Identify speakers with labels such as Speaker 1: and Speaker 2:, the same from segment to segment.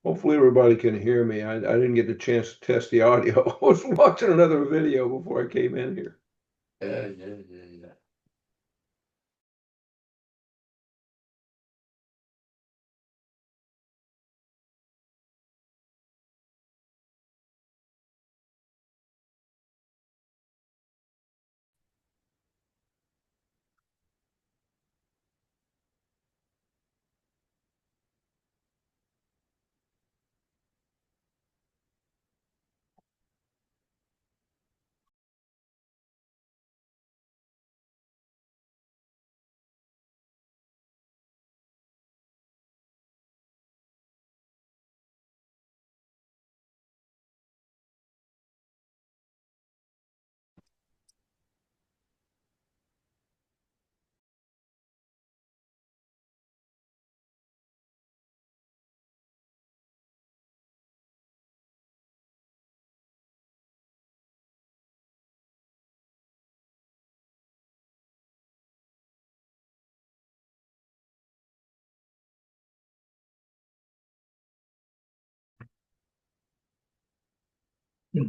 Speaker 1: Hopefully everybody can hear me. I didn't get the chance to test the audio. I was watching another video before I came in here.
Speaker 2: Yeah.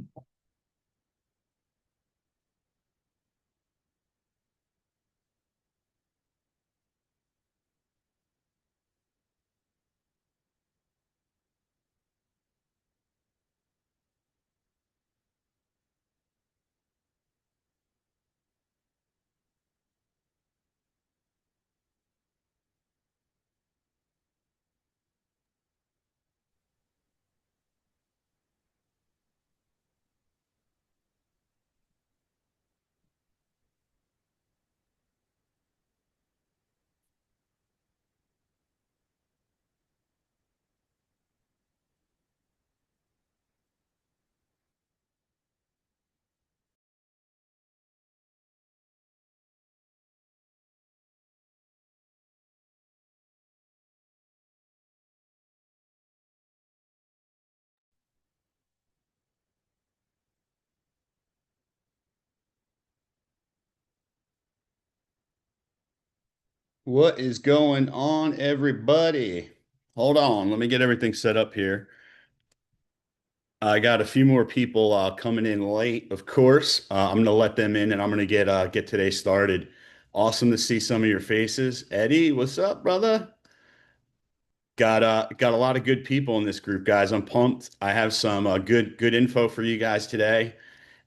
Speaker 3: What is going on, everybody? Hold on, let me get everything set up here. I got a few more people coming in late, of course. I'm going to let them in, and I'm going to get today started. Awesome to see some of your faces. Eddie, what's up, brother? Got a lot of good people in this group, guys. I'm pumped. I have some good info for you guys today.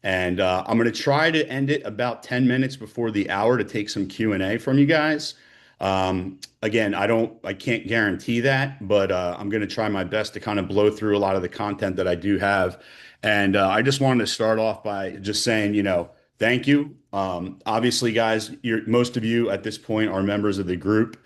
Speaker 3: And I'm going to try to end it about 10 minutes before the hour to take some Q&A from you guys. Again, I can't guarantee that, but I'm going to try my best to kind of blow through a lot of the content that I do have. And I just wanted to start off by just saying, thank you. Obviously, guys, most of you at this point are members of the group.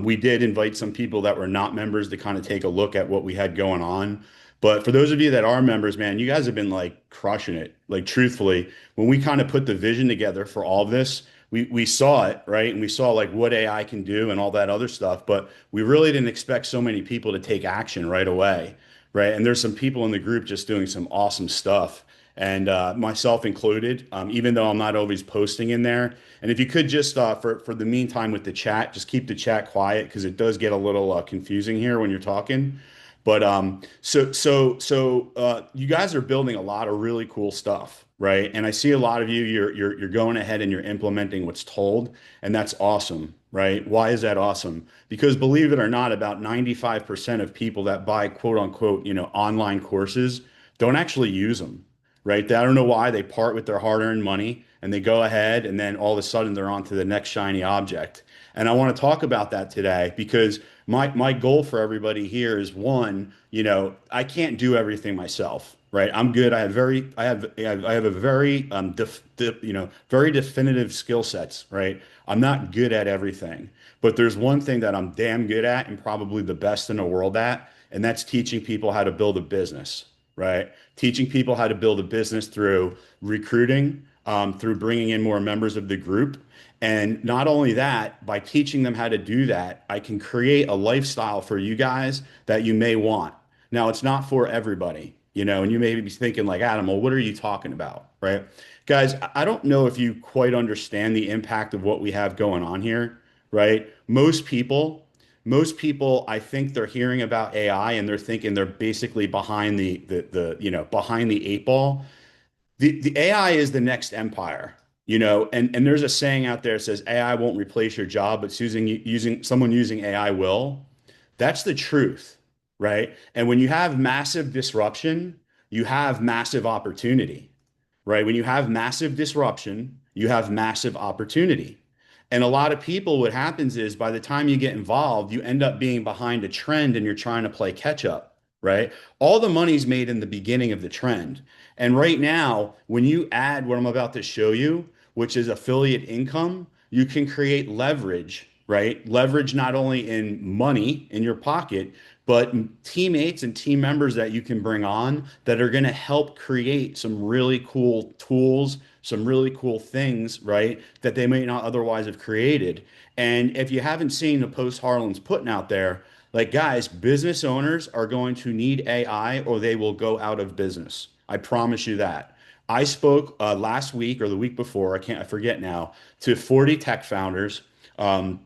Speaker 3: We did invite some people that were not members to kind of take a look at what we had going on. But for those of you that are members, man, you guys have been like crushing it. Like truthfully, when we kind of put the vision together for all of this, we saw it, right? And we saw like what AI can do and all that other stuff, but we really didn't expect so many people to take action right away, right? And there's some people in the group just doing some awesome stuff. And myself included, even though I'm not always posting in there. And if you could just for the meantime with the chat, just keep the chat quiet because it does get a little confusing here when you're talking. But you guys are building a lot of really cool stuff, right? And I see a lot of you, you're going ahead and you're implementing what's told, and that's awesome, right? Why is that awesome? Because believe it or not, about 95% of people that buy quote unquote, online courses don't actually use them, right? I don't know why they part with their hard-earned money and they go ahead and then all of a sudden they're on to the next shiny object. And I want to talk about that today because my goal for everybody here is one, I can't do everything myself, right? I'm good. I have a very very definitive skill sets, right? I'm not good at everything, but there's one thing that I'm damn good at and probably the best in the world at, and that's teaching people how to build a business, right? Teaching people how to build a business through recruiting, through bringing in more members of the group. And not only that, by teaching them how to do that, I can create a lifestyle for you guys that you may want. Now, it's not for everybody, and you may be thinking like, Adam, well, what are you talking about? Right? Guys, I don't know if you quite understand the impact of what we have going on here, right? Most people most people, I think they're hearing about AI and they're thinking they're basically behind behind the eight ball. The AI is the next empire, and there's a saying out there that says AI won't replace your job, but using someone using AI will. That's the truth, right? And when you have massive disruption, you have massive opportunity, right? When you have massive disruption, you have massive opportunity. And a lot of people, what happens is by the time you get involved, you end up being behind a trend and you're trying to play catch up, right? All the money's made in the beginning of the trend. And right now, when you add what I'm about to show you, which is affiliate income, you can create leverage, right? Leverage not only in money in your pocket, but teammates and team members that you can bring on that are going to help create some really cool tools, some really cool things, right? That they may not otherwise have created. And if you haven't seen the post Harlan's putting out there, like guys, business owners are going to need AI or they will go out of business. I promise you that. I spoke last week or the week before, I forget now, to 40 tech founders. Um,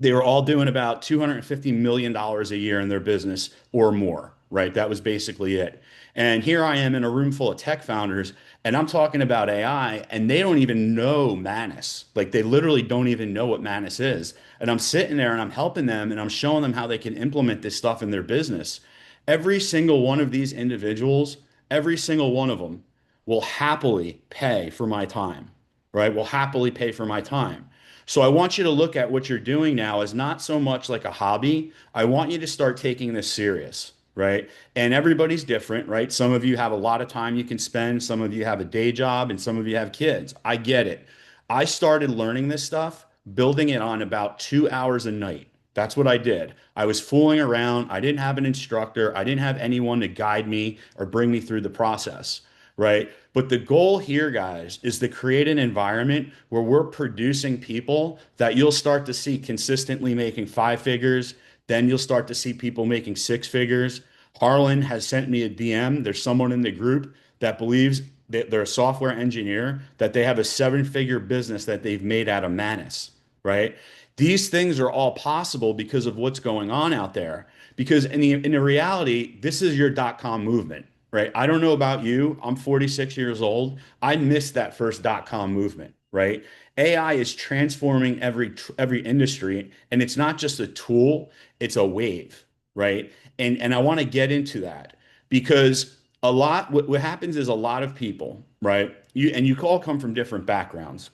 Speaker 3: they were all doing about $250 million a year in their business or more, right? That was basically it. And here I am in a room full of tech founders, and I'm talking about AI, and they don't even know Manus. Like they literally don't even know what Manus is. And I'm sitting there and I'm helping them and I'm showing them how they can implement this stuff in their business. Every single one of these individuals, every single one of them will happily pay for my time, right? Will happily pay for my time. So I want you to look at what you're doing now as not so much like a hobby. I want you to start taking this serious, right? And everybody's different, right? Some of you have a lot of time you can spend, some of you have a day job, and some of you have kids. I get it. I started learning this stuff, building it on about 2 hours a night. That's what I did. I was fooling around. I didn't have an instructor. I didn't have anyone to guide me or bring me through the process, right? But the goal here, guys, is to create an environment where we're producing people that you'll start to see consistently making five figures. Then you'll start to see people making six figures. Harlan has sent me a DM. There's someone in the group that believes that they're a software engineer, that they have a seven-figure business that they've made out of Manus, right? These things are all possible because of what's going on out there. Because in the reality, this is your dot-com movement, right? I don't know about you. I'm 46 years old. I missed that first dot-com movement, right? AI is transforming every industry, and it's not just a tool, it's a wave, right? And I want to get into that because what happens is a lot of people, right? You all come from different backgrounds.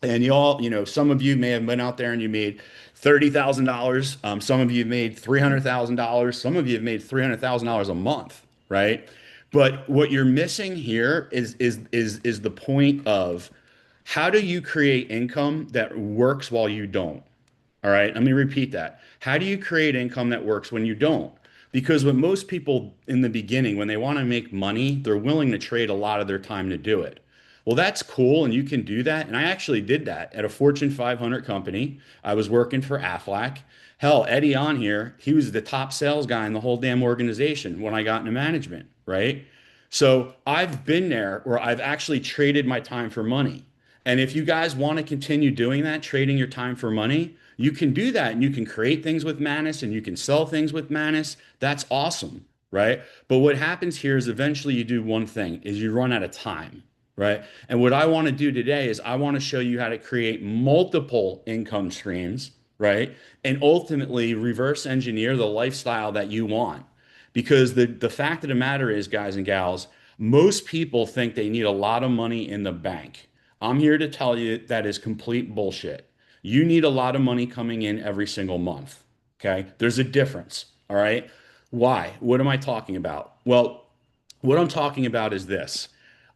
Speaker 3: And you all, some of you may have been out there and you made $30,000. Some of you made $300,000. Some of you have made $300,000 a month, right? But what you're missing here is the point of how do you create income that works while you don't? All right, let me repeat that. How do you create income that works when you don't? Because what most people in the beginning, when they want to make money, they're willing to trade a lot of their time to do it. Well, that's cool, and you can do that. And I actually did that at a Fortune 500 company. I was working for Aflac. Hell, Eddie on here, he was the top sales guy in the whole damn organization when I got into management, right? So I've been there where I've actually traded my time for money. And if you guys want to continue doing that, trading your time for money, you can do that and you can create things with Manus and you can sell things with Manus. That's awesome, right? But what happens here is eventually you do one thing is you run out of time, right? And what I want to do today is I want to show you how to create multiple income streams, right? And ultimately reverse engineer the lifestyle that you want. Because the fact of the matter is, guys and gals, most people think they need a lot of money in the bank. I'm here to tell you that is complete bullshit. You need a lot of money coming in every single month. Okay. There's a difference. All right. Why? What am I talking about? Well, what I'm talking about is this.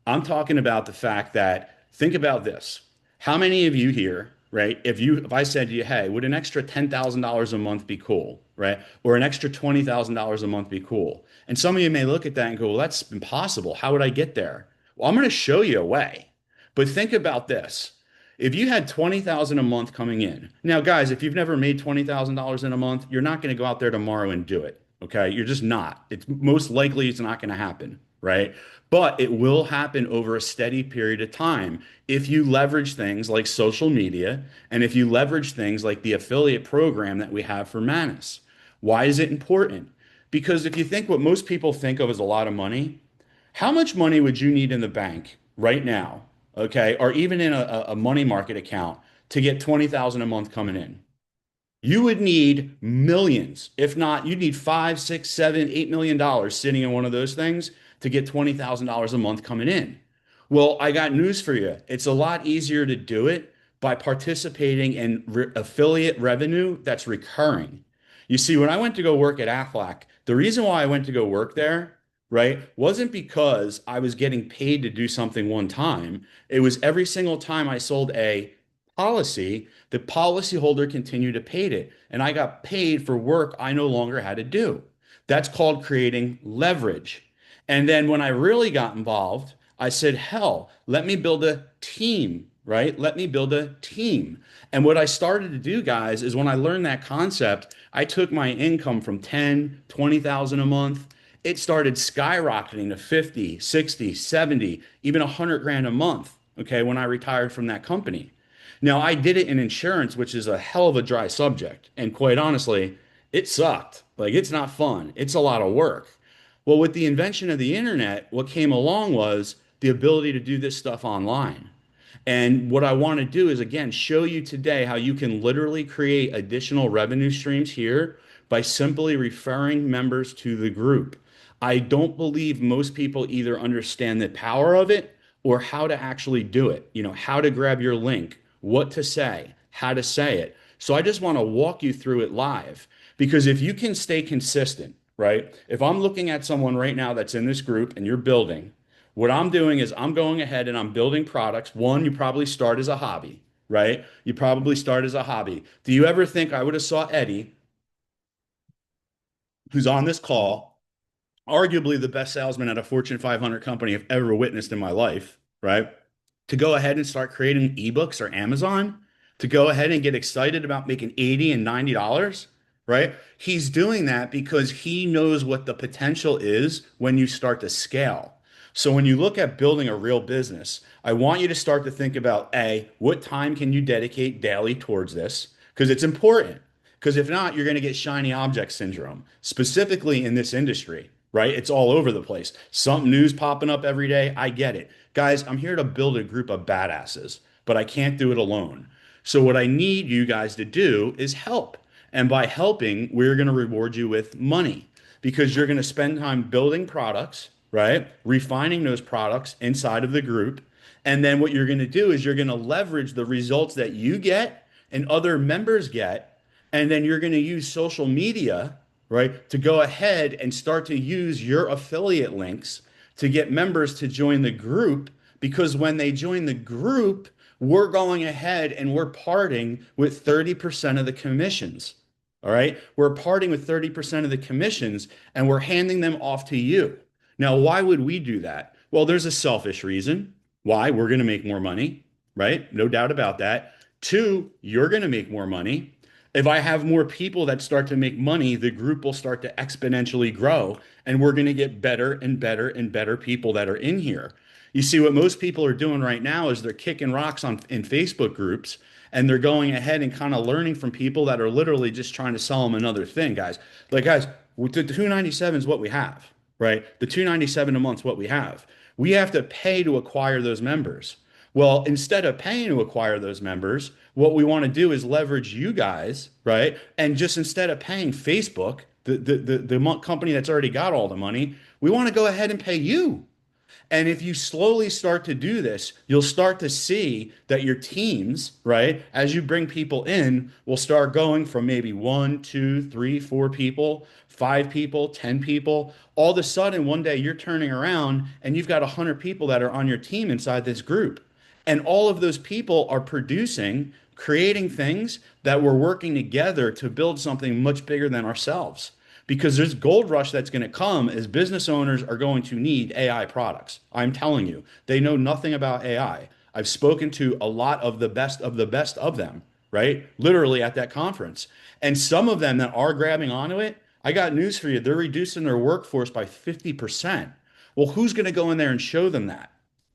Speaker 3: I'm talking about the fact that think about this. How many of you here, right? If I said to you, hey, would an extra $10,000 a month be cool, right? Or an extra $20,000 a month be cool? And some of you may look at that and go, well, that's impossible. How would I get there? Well, I'm going to show you a way. But think about this. If you had 20,000 a month coming in. Now, guys, if you've never made $20,000 in a month, you're not going to go out there tomorrow and do it. Okay? You're just not. It's most likely it's not going to happen. right? But it will happen over a steady period of time if you leverage things like social media and if you leverage things like the affiliate program that we have for Manus. Why is it important? Because if you think what most people think of as a lot of money, how much money would you need in the bank right now, okay, or even in a money market account to get 20,000 a month coming in? You would need millions. If not, you'd need five, six, seven, $8 million sitting in one of those things to get $20,000 a month coming in. Well, I got news for you. It's a lot easier to do it by participating in affiliate revenue that's recurring. You see, when I went to go work at Aflac, the reason why I went to go work there, right, wasn't because I was getting paid to do something one time. It was every single time I sold a policy, the policyholder continued to pay it. And I got paid for work I no longer had to do. That's called creating leverage. And then when I really got involved, I said, hell, let me build a team, right? Let me build a team. And what I started to do, guys, is when I learned that concept, I took my income from 10, 20,000 a month. It started skyrocketing to 50, 60, 70, even 100 grand a month, okay, when I retired from that company. Now, I did it in insurance, which is a hell of a dry subject. And quite honestly, it sucked. Like, it's not fun. It's a lot of work. Well, with the invention of the internet, what came along was the ability to do this stuff online. And what I want to do is, again, show you today how you can literally create additional revenue streams here by simply referring members to the group. I don't believe most people either understand the power of it or how to actually do it, how to grab your link, what to say, how to say it. So I just want to walk you through it live because if you can stay consistent, right? If I'm looking at someone right now that's in this group and you're building, what I'm doing is I'm going ahead and I'm building products. One, you probably start as a hobby, right? You probably start as a hobby. Do you ever think I would have saw Eddie, who's on this call, arguably the best salesman at a Fortune 500 company I've ever witnessed in my life, right? To go ahead and start creating ebooks or Amazon, to go ahead and get excited about making 80 and $90, right? He's doing that because he knows what the potential is when you start to scale. So when you look at building a real business, I want you to start to think about A, what time can you dedicate daily towards this? Because it's important. Because if not, you're going to get shiny object syndrome, specifically in this industry, right? It's all over the place. Some news popping up every day. I get it. Guys, I'm here to build a group of badasses, but I can't do it alone. So what I need you guys to do is help. And by helping, we're going to reward you with money because you're going to spend time building products, right? Refining those products inside of the group. And then what you're going to do is you're going to leverage the results that you get and other members get. And then you're going to use social media, right, to go ahead and start to use your affiliate links to get members to join the group. Because when they join the group, we're going ahead and we're parting with 30% of the commissions. All right. We're parting with 30% of the commissions and we're handing them off to you. Now, why would we do that? Well, there's a selfish reason why we're going to make more money, right? No doubt about that. Two, you're going to make more money. If I have more people that start to make money, the group will start to exponentially grow and we're going to get better and better and better people that are in here. You see, what most people are doing right now is they're kicking rocks in Facebook groups and they're going ahead and kind of learning from people that are literally just trying to sell them another thing, guys. Like, guys, the 297 is what we have, right? The 297 a month is what we have. We have to pay to acquire those members. Well, instead of paying to acquire those members, what we want to do is leverage you guys, right? And just instead of paying Facebook, the company that's already got all the money, we want to go ahead and pay you. And if you slowly start to do this, you'll start to see that your teams, right, as you bring people in, will start going from maybe one, two, three, four people, five people, 10 people. All of a sudden, one day you're turning around and you've got 100 people that are on your team inside this group. And all of those people are producing, creating things that we're working together to build something much bigger than ourselves because there's gold rush that's going to come as business owners are going to need AI products. I'm telling you, they know nothing about AI. I've spoken to a lot of the best of the best of them, right? Literally at that conference. And some of them that are grabbing onto it, I got news for you. They're reducing their workforce by 50%. Well, who's going to go in there and show them that?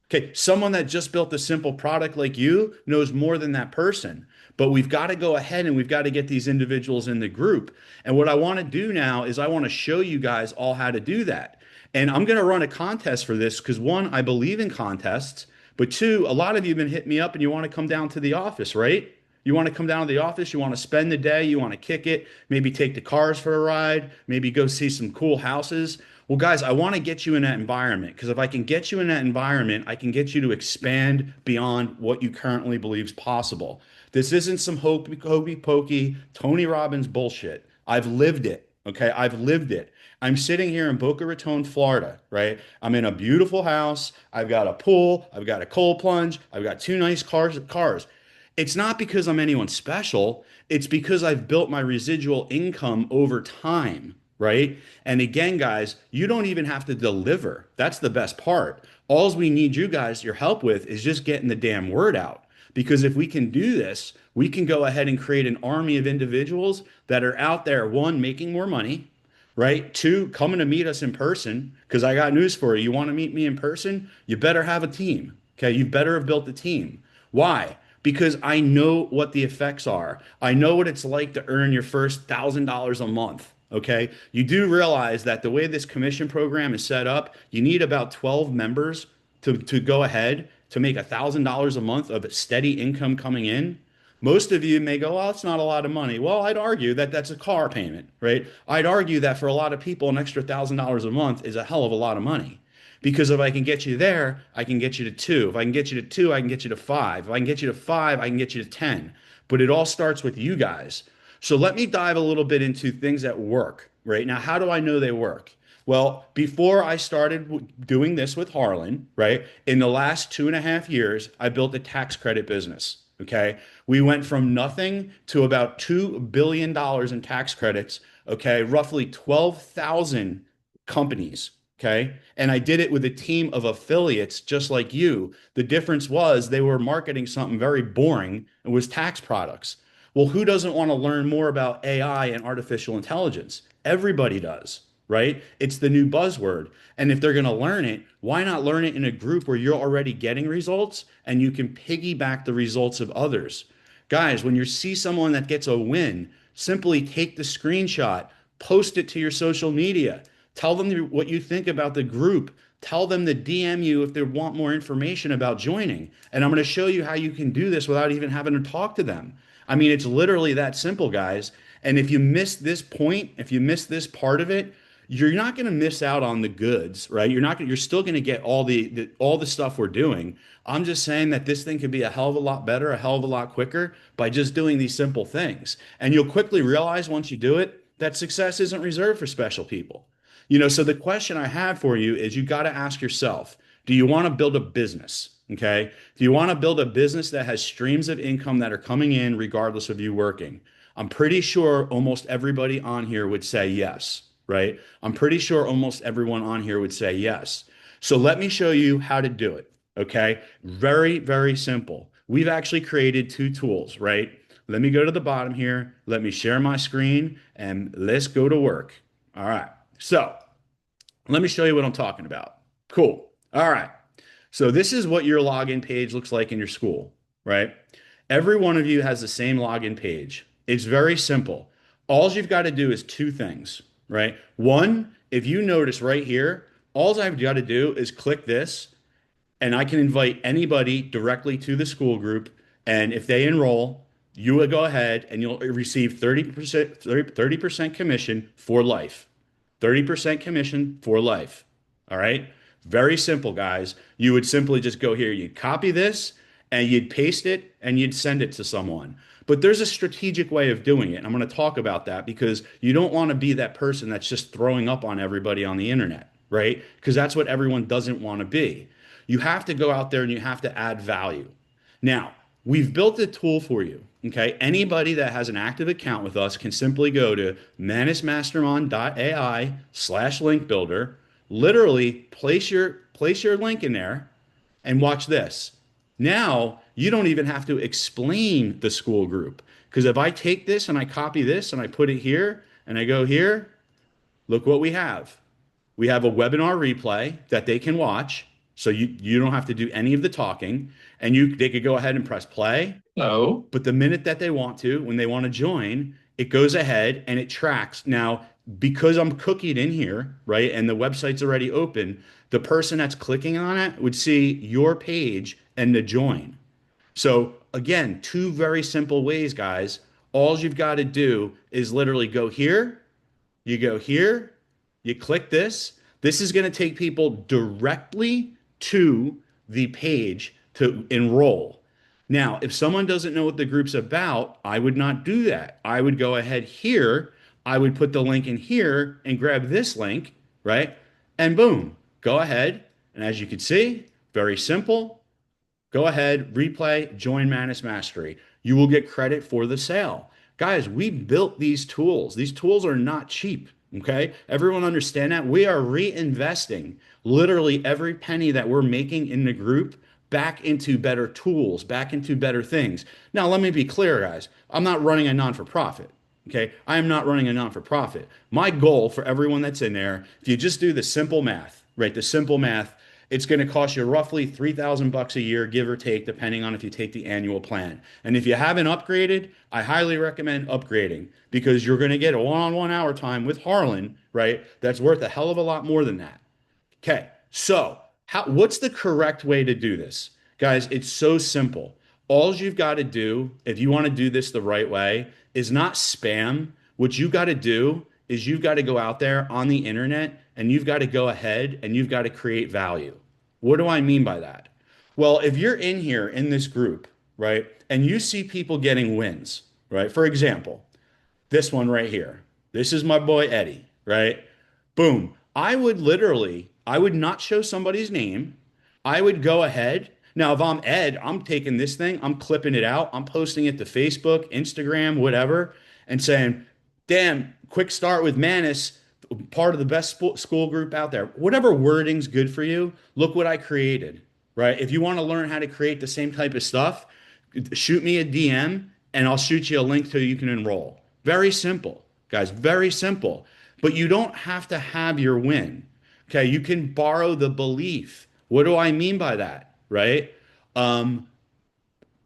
Speaker 3: Okay, someone that just built a simple product like you knows more than that person. But we've got to go ahead and we've got to get these individuals in the group. And what I want to do now is I want to show you guys all how to do that. And I'm going to run a contest for this because one, I believe in contests, but two, a lot of you have been hitting me up and you want to come down to the office, right? You want to come down to the office, you want to spend the day, you want to kick it, maybe take the cars for a ride, maybe go see some cool houses. Well, guys, I want to get you in that environment because if I can get you in that environment, I can get you to expand beyond what you currently believe is possible. This isn't some hokey pokey Tony Robbins bullshit. I've lived it. Okay. I've lived it. I'm sitting here in Boca Raton, Florida, right? I'm in a beautiful house. I've got a pool. I've got a cold plunge. I've got two nice cars. It's not because I'm anyone special. It's because I've built my residual income over time, right? And again, guys, you don't even have to deliver. That's the best part. All we need you guys, your help with, is just getting the damn word out. Because if we can do this, we can go ahead and create an army of individuals that are out there, one, making more money, right? Two, coming to meet us in person. Because I got news for you. You want to meet me in person? You better have a team. Okay. You better have built a team. Why? Because I know what the effects are. I know what it's like to earn your first $1,000 a month. Okay. You do realize that the way this commission program is set up, you need about 12 members to go ahead to make $1,000 a month of steady income coming in. Most of you may go, well, it's not a lot of money. Well, I'd argue that that's a car payment, right? I'd argue that for a lot of people, an extra $1,000 a month is a hell of a lot of money. Because if I can get you there, I can get you to two. If I can get you to two, I can get you to five. If I can get you to five, I can get you to 10. But it all starts with you guys. So let me dive a little bit into things that work, right? Now, how do I know they work? Well, before I started doing this with Harlan, right, in the last 2.5 years, I built a tax credit business. Okay. We went from nothing to about $2 billion in tax credits. Okay. Roughly 12,000 companies. Okay. And I did it with a team of affiliates just like you. The difference was they were marketing something very boring. It was tax products. Well, who doesn't want to learn more about AI and artificial intelligence? Everybody does, right? It's the new buzzword. And if they're going to learn it, why not learn it in a group where you're already getting results and you can piggyback the results of others? Guys, when you see someone that gets a win, simply take the screenshot, post it to your social media. Tell them what you think about the group. Tell them to DM you if they want more information about joining. And I'm going to show you how you can do this without even having to talk to them. I mean, it's literally that simple, guys. And if you miss this point, if you miss this part of it, you're not going to miss out on the goods, right? You're still going to get all the stuff we're doing. I'm just saying that this thing could be a hell of a lot better, a hell of a lot quicker by just doing these simple things. And you'll quickly realize once you do it that success isn't reserved for special people. So the question I have for you is you got to ask yourself, do you want to build a business? Okay. Do you want to build a business that has streams of income that are coming in regardless of you working? I'm pretty sure almost everybody on here would say yes, right? I'm pretty sure almost everyone on here would say yes. So let me show you how to do it. Okay. Very, very simple. We've actually created two tools, right? Let me go to the bottom here. Let me share my screen and let's go to work. All right. So let me show you what I'm talking about. Cool. All right. So this is what your login page looks like in your school, right? Every one of you has the same login page. It's very simple. All you've got to do is two things, right? One, if you notice right here, all I've got to do is click this and I can invite anybody directly to the school group. And if they enroll, you will go ahead and you'll receive 30% commission for life. 30% commission for life. All right. Very simple, guys. You would simply just go here, you'd copy this and you'd paste it and you'd send it to someone. But there's a strategic way of doing it. And I'm going to talk about that because you don't want to be that person that's just throwing up on everybody on the internet, right? Because that's what everyone doesn't want to be. You have to go out there and you have to add value. Now, we've built a tool for you. Okay. Anybody that has an active account with us can simply go to manusmastermind.ai/link builder. Literally place your link in there and watch this. Now you don't even have to explain the school group because if I take this and I copy this and I put it here and I go here, look what we have. We have a webinar replay that they can watch. So you don't have to do any of the talking, and they could go ahead and press play.
Speaker 2: No.
Speaker 3: But the minute that they want to, when they want to join, it goes ahead and it tracks. Now, because I'm cookied in here, right, and the website's already open, the person that's clicking on it would see your page and the join. So again, two very simple ways, guys. All you've got to do is literally go here, you go here, you click this. This is going to take people directly to the page to enroll. Now, if someone doesn't know what the group's about, I would not do that. I would go ahead here. I would put the link in here and grab this link, right? And boom, go ahead. And as you can see, very simple. Go ahead, replay, join Manus Mastery. You will get credit for the sale. Guys, we built these tools. These tools are not cheap. Okay. Everyone understand that? We are reinvesting literally every penny that we're making in the group back into better tools, back into better things. Now, let me be clear, guys. I'm not running a non-for-profit. Okay. I am not running a non-for-profit. My goal for everyone that's in there, if you just do the simple math, right? The simple math, it's going to cost you roughly $3,000 a year, give or take, depending on if you take the annual plan. And if you haven't upgraded, I highly recommend upgrading because you're going to get a one-on-one hour time with Harlan, right? That's worth a hell of a lot more than that. Okay, so what's the correct way to do this? Guys, it's so simple. All you've got to do, if you want to do this the right way, is not spam. What you got to do is you've got to go out there on the internet and you've got to go ahead and you've got to create value. What do I mean by that? Well, if you're in here in this group, right, and you see people getting wins, right? For example, this one right here. This is my boy Eddie, right? Boom. I would not show somebody's name. I would go ahead. Now, if I'm Ed, I'm taking this thing, I'm clipping it out, I'm posting it to Facebook, Instagram, whatever, and saying, damn, quick start with Manus, part of the best school group out there. Whatever wording's good for you, look what I created, right? If you want to learn how to create the same type of stuff, shoot me a DM and I'll shoot you a link so you can enroll. Very simple, guys, very simple. But you don't have to have your win. Okay, you can borrow the belief. What do I mean by that? Right? Um,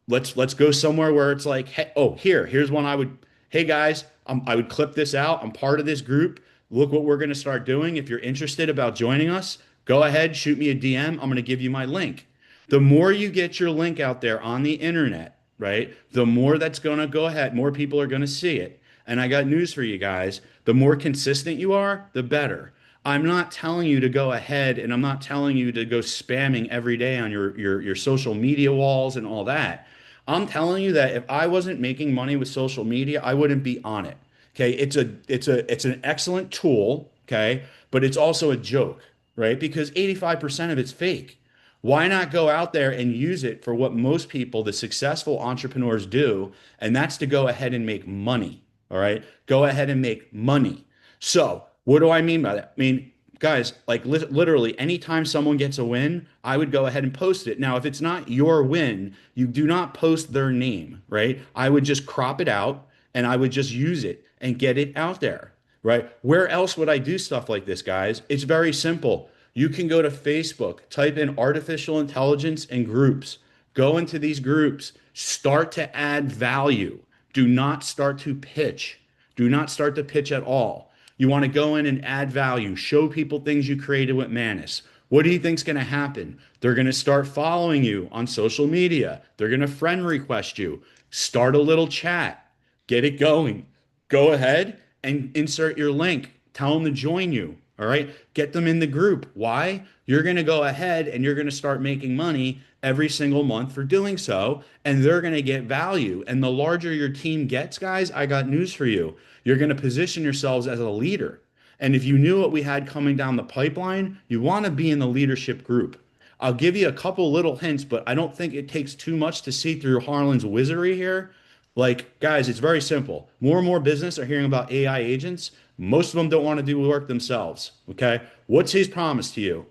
Speaker 3: let's go somewhere where it's like, hey, oh, here's one I would, hey guys, I would clip this out. I'm part of this group. Look what we're going to start doing. If you're interested about joining us, go ahead, shoot me a DM. I'm going to give you my link. The more you get your link out there on the internet, right? The more that's going to go ahead, more people are going to see it. And I got news for you guys. The more consistent you are, the better. I'm not telling you to go ahead and I'm not telling you to go spamming every day on your social media walls and all that. I'm telling you that if I wasn't making money with social media, I wouldn't be on it. Okay, it's an excellent tool, okay, but it's also a joke, right? Because 85% of it's fake. Why not go out there and use it for what most people, the successful entrepreneurs do, and that's to go ahead and make money, all right? Go ahead and make money. So, what do I mean by that? I mean, guys, like literally anytime someone gets a win, I would go ahead and post it. Now, if it's not your win, you do not post their name, right? I would just crop it out and I would just use it and get it out there, right? Where else would I do stuff like this, guys? It's very simple. You can go to Facebook, type in artificial intelligence and groups, go into these groups, start to add value. Do not start to pitch. Do not start to pitch at all. You want to go in and add value, show people things you created with Manus. What do you think's going to happen? They're going to start following you on social media. They're going to friend request you. Start a little chat. Get it going. Go ahead and insert your link. Tell them to join you. All right. Get them in the group. Why? You're going to go ahead and you're going to start making money every single month for doing so. And they're going to get value. And the larger your team gets, guys, I got news for you. You're going to position yourselves as a leader. And if you knew what we had coming down the pipeline, you want to be in the leadership group. I'll give you a couple little hints, but I don't think it takes too much to see through Harlan's wizardry here. Like, guys, it's very simple. More and more business are hearing about AI agents. Most of them don't want to do work themselves. Okay. What's his promise to you?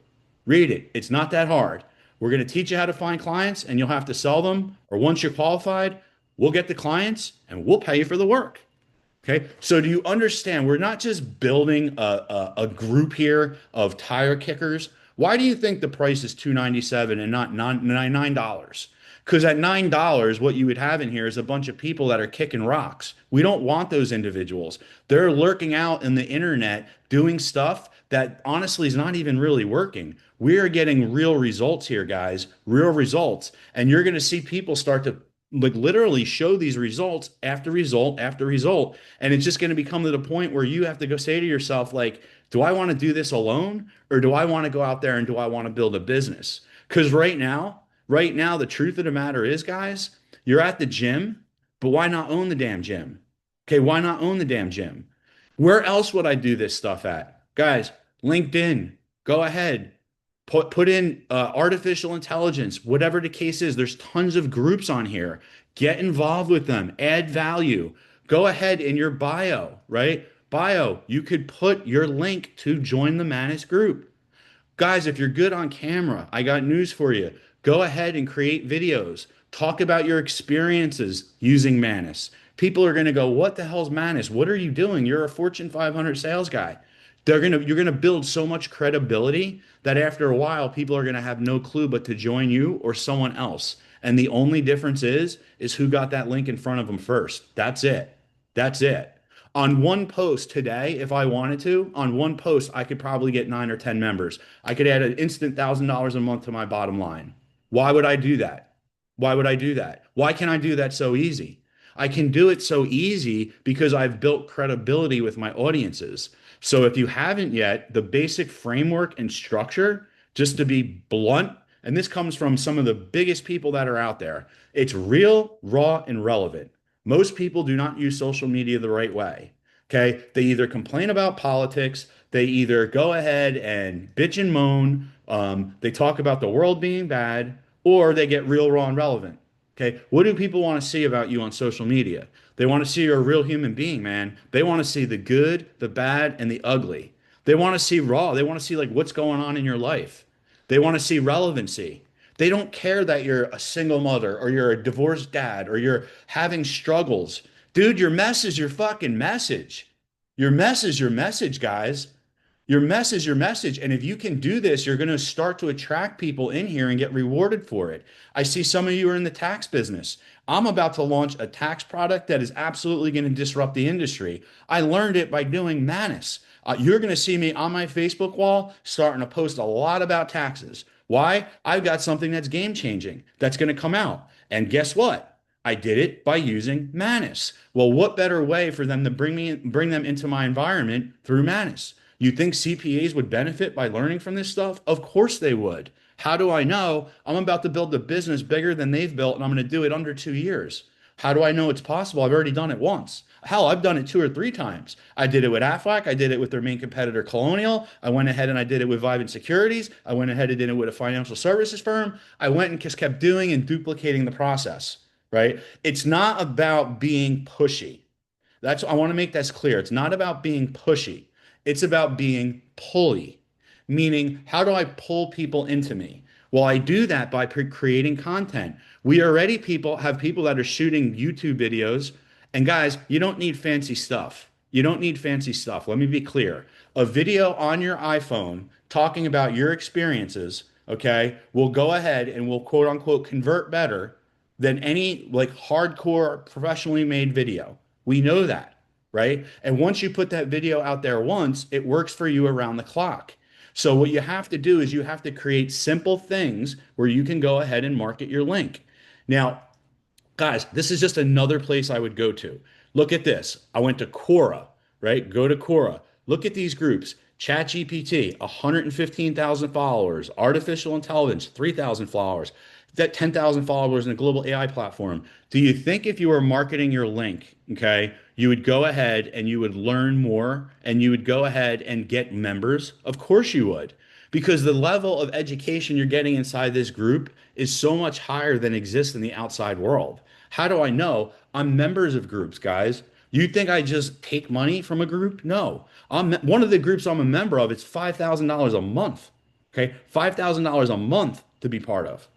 Speaker 3: Read it. It's not that hard. We're going to teach you how to find clients and you'll have to sell them. Or once you're qualified, we'll get the clients and we'll pay you for the work. Okay, so do you understand? We're not just building a group here of tire kickers. Why do you think the price is 297 and not $9? Because at $9, what you would have in here is a bunch of people that are kicking rocks. We don't want those individuals. They're lurking out in the internet doing stuff that honestly is not even really working. We are getting real results here, guys, real results. And you're going to see people start to like literally show these results after result after result. And it's just going to become to the point where you have to go say to yourself, like, do I want to do this alone or do I want to go out there and do I want to build a business? Because right now, the truth of the matter is, guys, you're at the gym, but why not own the damn gym? Okay, why not own the damn gym? Where else would I do this stuff at? Guys, LinkedIn, go ahead. Put in artificial intelligence, whatever the case is. There's tons of groups on here. Get involved with them. Add value. Go ahead in your bio, right? Bio, you could put your link to join the Manus group. Guys, if you're good on camera, I got news for you. Go ahead and create videos. Talk about your experiences using Manus. People are going to go, "What the hell's Manus? What are you doing? You're a Fortune 500 sales guy." You're going to build so much credibility that after a while, people are going to have no clue but to join you or someone else. And the only difference is who got that link in front of them first. That's it. That's it. On one post today, if I wanted to, on one post, I could probably get 9 or 10 members. I could add an instant $1,000 a month to my bottom line. Why would I do that? Why would I do that? Why can I do that so easy? I can do it so easy because I've built credibility with my audiences. So if you haven't yet, the basic framework and structure, just to be blunt, and this comes from some of the biggest people that are out there, it's real, raw, and relevant. Most people do not use social media the right way. Okay. They either complain about politics, they either go ahead and bitch and moan, they talk about the world being bad, or they get real, raw, and relevant. Okay. What do people want to see about you on social media? They want to see you're a real human being, man. They want to see the good, the bad, and the ugly. They want to see raw. They want to see like what's going on in your life. They want to see relevancy. They don't care that you're a single mother or you're a divorced dad or you're having struggles. Dude, your mess is your fucking message. Your mess is your message, guys. Your mess is your message. And if you can do this, you're going to start to attract people in here and get rewarded for it. I see some of you are in the tax business. I'm about to launch a tax product that is absolutely going to disrupt the industry. I learned it by doing Manus. You're going to see me on my Facebook wall starting to post a lot about taxes. Why? I've got something that's game changing that's going to come out. And guess what? I did it by using Manus. Well, what better way for them to bring them into my environment through Manus? You think CPAs would benefit by learning from this stuff? Of course they would. How do I know? I'm about to build a business bigger than they've built, and I'm going to do it under 2 years. How do I know it's possible? I've already done it once. Hell, I've done it 2 or 3 times. I did it with Aflac. I did it with their main competitor, Colonial. I went ahead and I did it with Vivint Securities. I went ahead and did it with a financial services firm. I went and just kept doing and duplicating the process, right? It's not about being pushy. I want to make that clear. It's not about being pushy. It's about being pulley, meaning how do I pull people into me? Well, I do that by creating content. We already have people that are shooting YouTube videos. And guys, you don't need fancy stuff. You don't need fancy stuff. Let me be clear. A video on your iPhone talking about your experiences, okay, will go ahead and will quote unquote convert better than any like hardcore professionally made video. We know that, right? And once you put that video out there once, it works for you around the clock. So what you have to do is you have to create simple things where you can go ahead and market your link. Now, guys, this is just another place I would go to. Look at this. I went to Quora, right? Go to Quora. Look at these groups. ChatGPT, 115,000 followers. Artificial intelligence, 3,000 followers. That 10,000 followers in a global AI platform. Do you think if you were marketing your link, okay, you would go ahead and you would learn more and you would go ahead and get members? Of course you would, because the level of education you're getting inside this group is so much higher than exists in the outside world. How do I know? I'm members of groups, guys. You think I just take money from a group? No. One of the groups I'm a member of, it's $5,000 a month. Okay. $5,000 a month to be part of.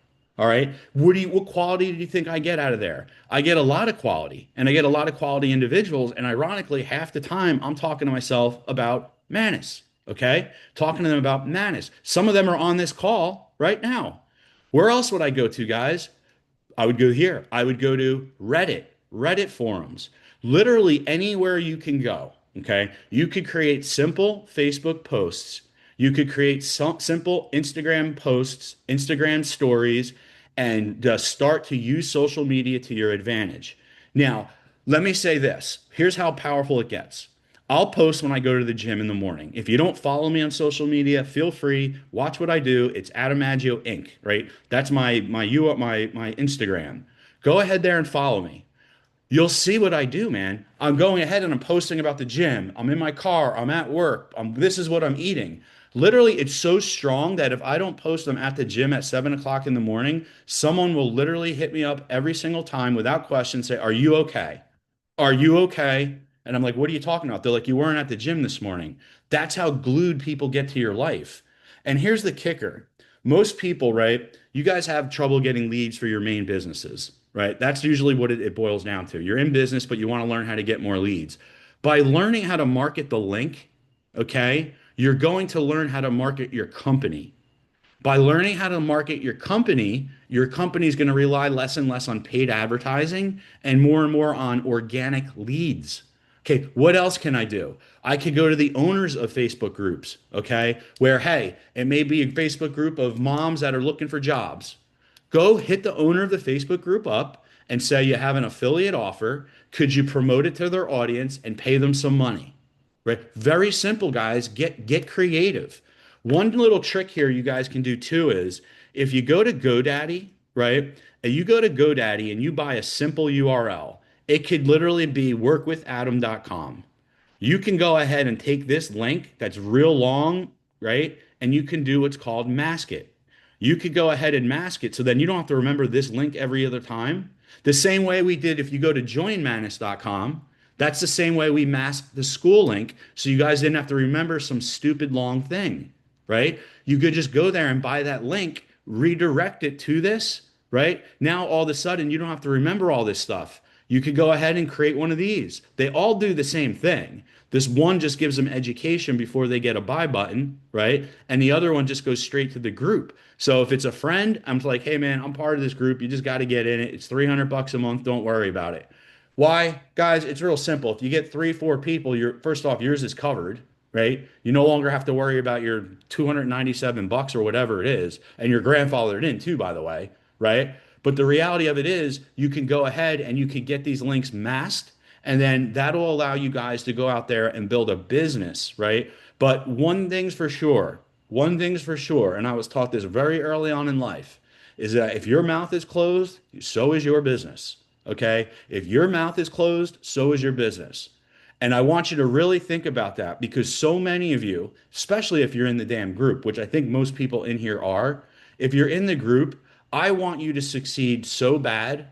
Speaker 3: All right. What quality do you think I get out of there? I get a lot of quality and I get a lot of quality individuals. And ironically, half the time I'm talking to myself about Manus. Okay. Talking to them about Manus. Some of them are on this call right now. Where else would I go to, guys? I would go here. I would go to Reddit, Reddit forums, literally anywhere you can go. Okay. You could create simple Facebook posts. You could create some simple Instagram posts, Instagram stories, and start to use social media to your advantage. Now, let me say this. Here's how powerful it gets. I'll post when I go to the gym in the morning. If you don't follow me on social media, feel free. Watch what I do. It's Adam Maggio Inc. Right? That's my Instagram. Go ahead there and follow me. You'll see what I do, man. I'm going ahead and I'm posting about the gym. I'm in my car. I'm at work. This is what I'm eating. Literally, it's so strong that if I don't post them at the gym at 7 o'clock in the morning, someone will literally hit me up every single time without question, say, "Are you okay? Are you okay?" And I'm like, "What are you talking about?" They're like, "You weren't at the gym this morning." That's how glued people get to your life. And here's the kicker. Most people, right? You guys have trouble getting leads for your main businesses, right? That's usually what it boils down to. You're in business, but you want to learn how to get more leads. By learning how to market the link, okay, you're going to learn how to market your company. By learning how to market your company is going to rely less and less on paid advertising and more on organic leads. Okay, what else can I do? I could go to the owners of Facebook groups, okay, where, hey, it may be a Facebook group of moms that are looking for jobs. Go hit the owner of the Facebook group up and say you have an affiliate offer. Could you promote it to their audience and pay them some money? Right? Very simple, guys. Get creative. One little trick here you guys can do too is if you go to GoDaddy, right? And you go to GoDaddy and you buy a simple URL, it could literally be workwithadam.com. You can go ahead and take this link that's real long, right? And you can do what's called mask it. You could go ahead and mask it so then you don't have to remember this link every other time. The same way we did if you go to joinmanus.com, that's the same way we masked the school link so you guys didn't have to remember some stupid long thing, right? You could just go there and buy that link, redirect it to this, right? Now all of a sudden you don't have to remember all this stuff. You could go ahead and create one of these. They all do the same thing. This one just gives them education before they get a buy button, right? And the other one just goes straight to the group. So if it's a friend, I'm like, "Hey man, I'm part of this group. You just got to get in it. It's 300 bucks a month. Don't worry about it." Why? Guys, it's real simple. If you get three, four people, you're first off, yours is covered, right? You no longer have to worry about your 297 bucks or whatever it is, and you're grandfathered in too, by the way, right? But the reality of it is you can go ahead and you can get these links masked, and then that'll allow you guys to go out there and build a business, right? But one thing's for sure, and I was taught this very early on in life, is that if your mouth is closed, so is your business. Okay? If your mouth is closed, so is your business. And I want you to really think about that because so many of you, especially if you're in the damn group, which I think most people in here are, if you're in the group, I want you to succeed so bad.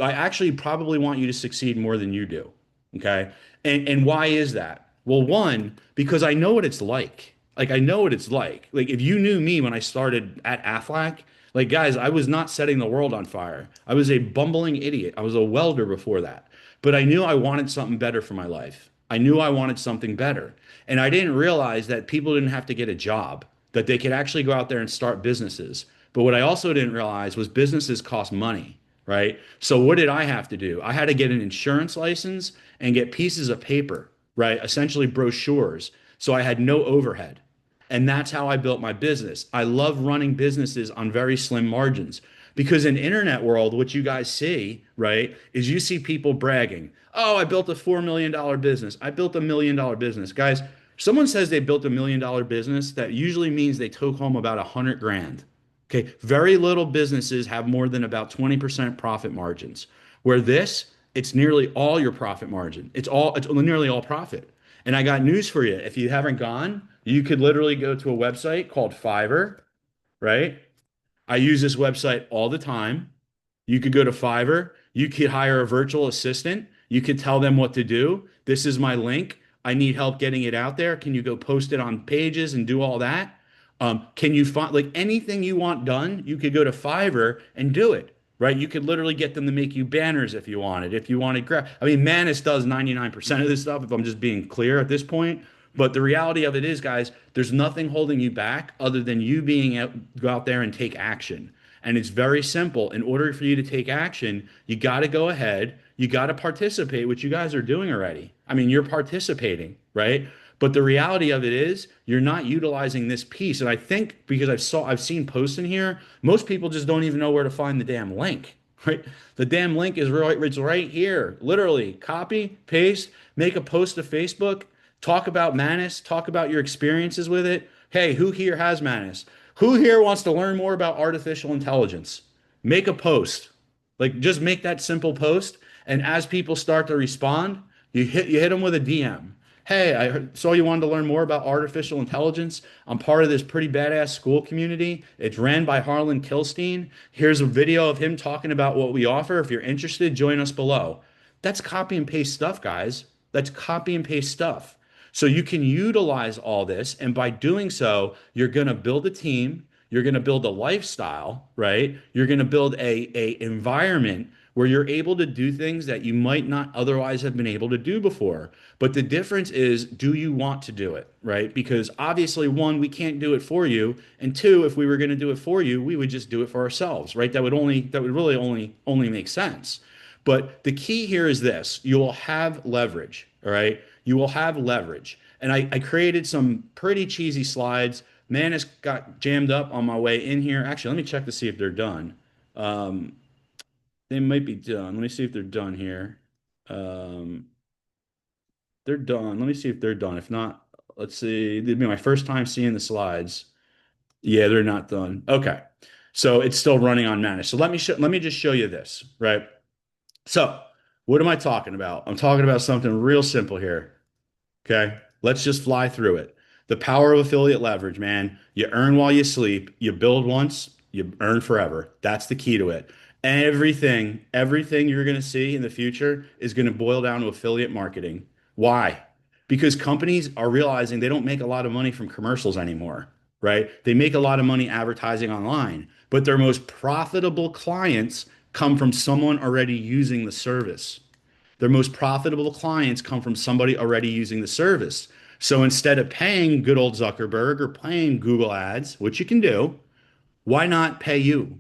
Speaker 3: I actually probably want you to succeed more than you do. Okay? And why is that? Well, one, because I know what it's like. Like I know what it's like. Like if you knew me when I started at Aflac, like, guys, I was not setting the world on fire. I was a bumbling idiot. I was a welder before that. But I knew I wanted something better for my life. I knew I wanted something better. And I didn't realize that people didn't have to get a job, that they could actually go out there and start businesses. But what I also didn't realize was businesses cost money, right? So what did I have to do? I had to get an insurance license and get pieces of paper, right? Essentially brochures. So I had no overhead. And that's how I built my business. I love running businesses on very slim margins because in internet world, what you guys see, right, is you see people bragging, "Oh, I built a $4 million business. I built $1 million business." Guys, someone says they built $1 million business, that usually means they took home about 100 grand. Okay. Very little businesses have more than about 20% profit margins. Where this, it's nearly all your profit margin. It's nearly all profit. And I got news for you. If you haven't gone, you could literally go to a website called Fiverr, right? I use this website all the time. You could go to Fiverr. You could hire a virtual assistant. You could tell them what to do. This is my link. I need help getting it out there. Can you go post it on pages and do all that? Can you find like anything you want done? You could go to Fiverr and do it, right? You could literally get them to make you banners if you wanted. If you wanted, I mean, Manus does 99% of this stuff, if I'm just being clear at this point. But the reality of it is, guys, there's nothing holding you back other than you being out, go out there and take action. And it's very simple. In order for you to take action, you got to go ahead, you got to participate, which you guys are doing already. I mean, you're participating, right? But the reality of it is you're not utilizing this piece. And I think because I've seen posts in here, most people just don't even know where to find the damn link, right? The damn link is right, it's right here. Literally, copy, paste, make a post to Facebook, talk about Manus, talk about your experiences with it. Hey, who here has Manus? Who here wants to learn more about artificial intelligence? Make a post. Like just make that simple post. And as people start to respond, you hit them with a DM. Hey, saw you wanted to learn more about artificial intelligence. I'm part of this pretty badass school community. It's ran by Harlan Kilstein. Here's a video of him talking about what we offer. If you're interested, join us below. That's copy and paste stuff, guys. That's copy and paste stuff. So you can utilize all this, and by doing so, you're going to build a team, you're going to build a lifestyle, right? You're going to build a environment where you're able to do things that you might not otherwise have been able to do before. But the difference is, do you want to do it, right? Because obviously, one, we can't do it for you, and two, if we were going to do it for you, we would just do it for ourselves, right? That would really only make sense. But the key here is this: you will have leverage, all right? You will have leverage. And I created some pretty cheesy slides. Man has got jammed up on my way in here. Actually, let me check to see if they're done. Um, they might be done. Let me see if they're done here. Um, they're done. Let me see if they're done. If not, let's see. It'd be my first time seeing the slides. Yeah, they're not done. Okay. So it's still running on Manus. So let me just show you this, right? So what am I talking about? I'm talking about something real simple here. Okay. Let's just fly through it. The power of affiliate leverage, man. You earn while you sleep. You build once, you earn forever. That's the key to it. Everything you're going to see in the future is going to boil down to affiliate marketing. Why? Because companies are realizing they don't make a lot of money from commercials anymore, right? They make a lot of money advertising online, but their most profitable clients come from someone already using the service. Their most profitable clients come from somebody already using the service. So instead of paying good old Zuckerberg or paying Google ads, which you can do, why not pay you?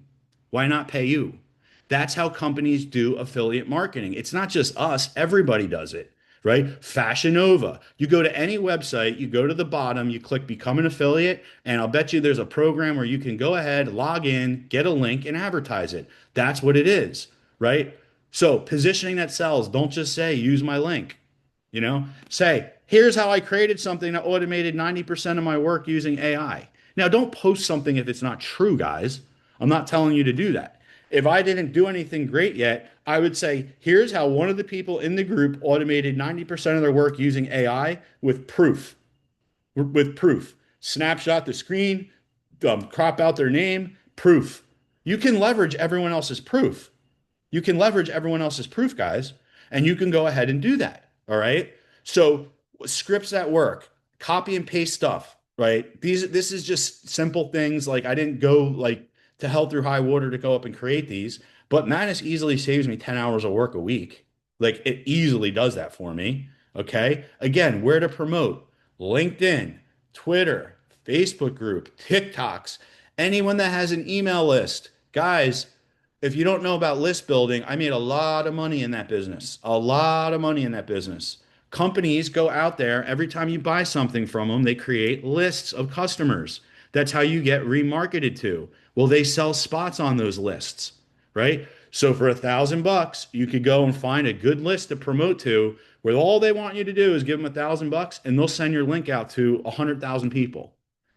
Speaker 3: Why not pay you? That's how companies do affiliate marketing. It's not just us, everybody does it, right? Fashion Nova. You go to any website, you go to the bottom, you click become an affiliate, and I'll bet you there's a program where you can go ahead, log in, get a link, and advertise it. That's what it is, right? So positioning that sells, don't just say use my link. Say, here's how I created something that automated 90% of my work using AI. Now, don't post something if it's not true, guys. I'm not telling you to do that. If I didn't do anything great yet, I would say, here's how one of the people in the group automated 90% of their work using AI with proof. With proof. Snapshot the screen, crop out their name, proof. You can leverage everyone else's proof. You can leverage everyone else's proof, guys, and you can go ahead and do that. All right. So scripts that work, copy and paste stuff, right? This is just simple things. Like I didn't go like to hell through high water to go up and create these, but Manus easily saves me 10 hours of work a week. Like it easily does that for me. Okay. Again, where to promote? LinkedIn, Twitter, Facebook group, TikToks, anyone that has an email list. Guys, if you don't know about list building, I made a lot of money in that business. A lot of money in that business. Companies go out there, every time you buy something from them, they create lists of customers. That's how you get remarketed to. Well, they sell spots on those lists, right? So for $1,000, you could go and find a good list to promote to where all they want you to do is give them $1,000 and they'll send your link out to 100,000 people.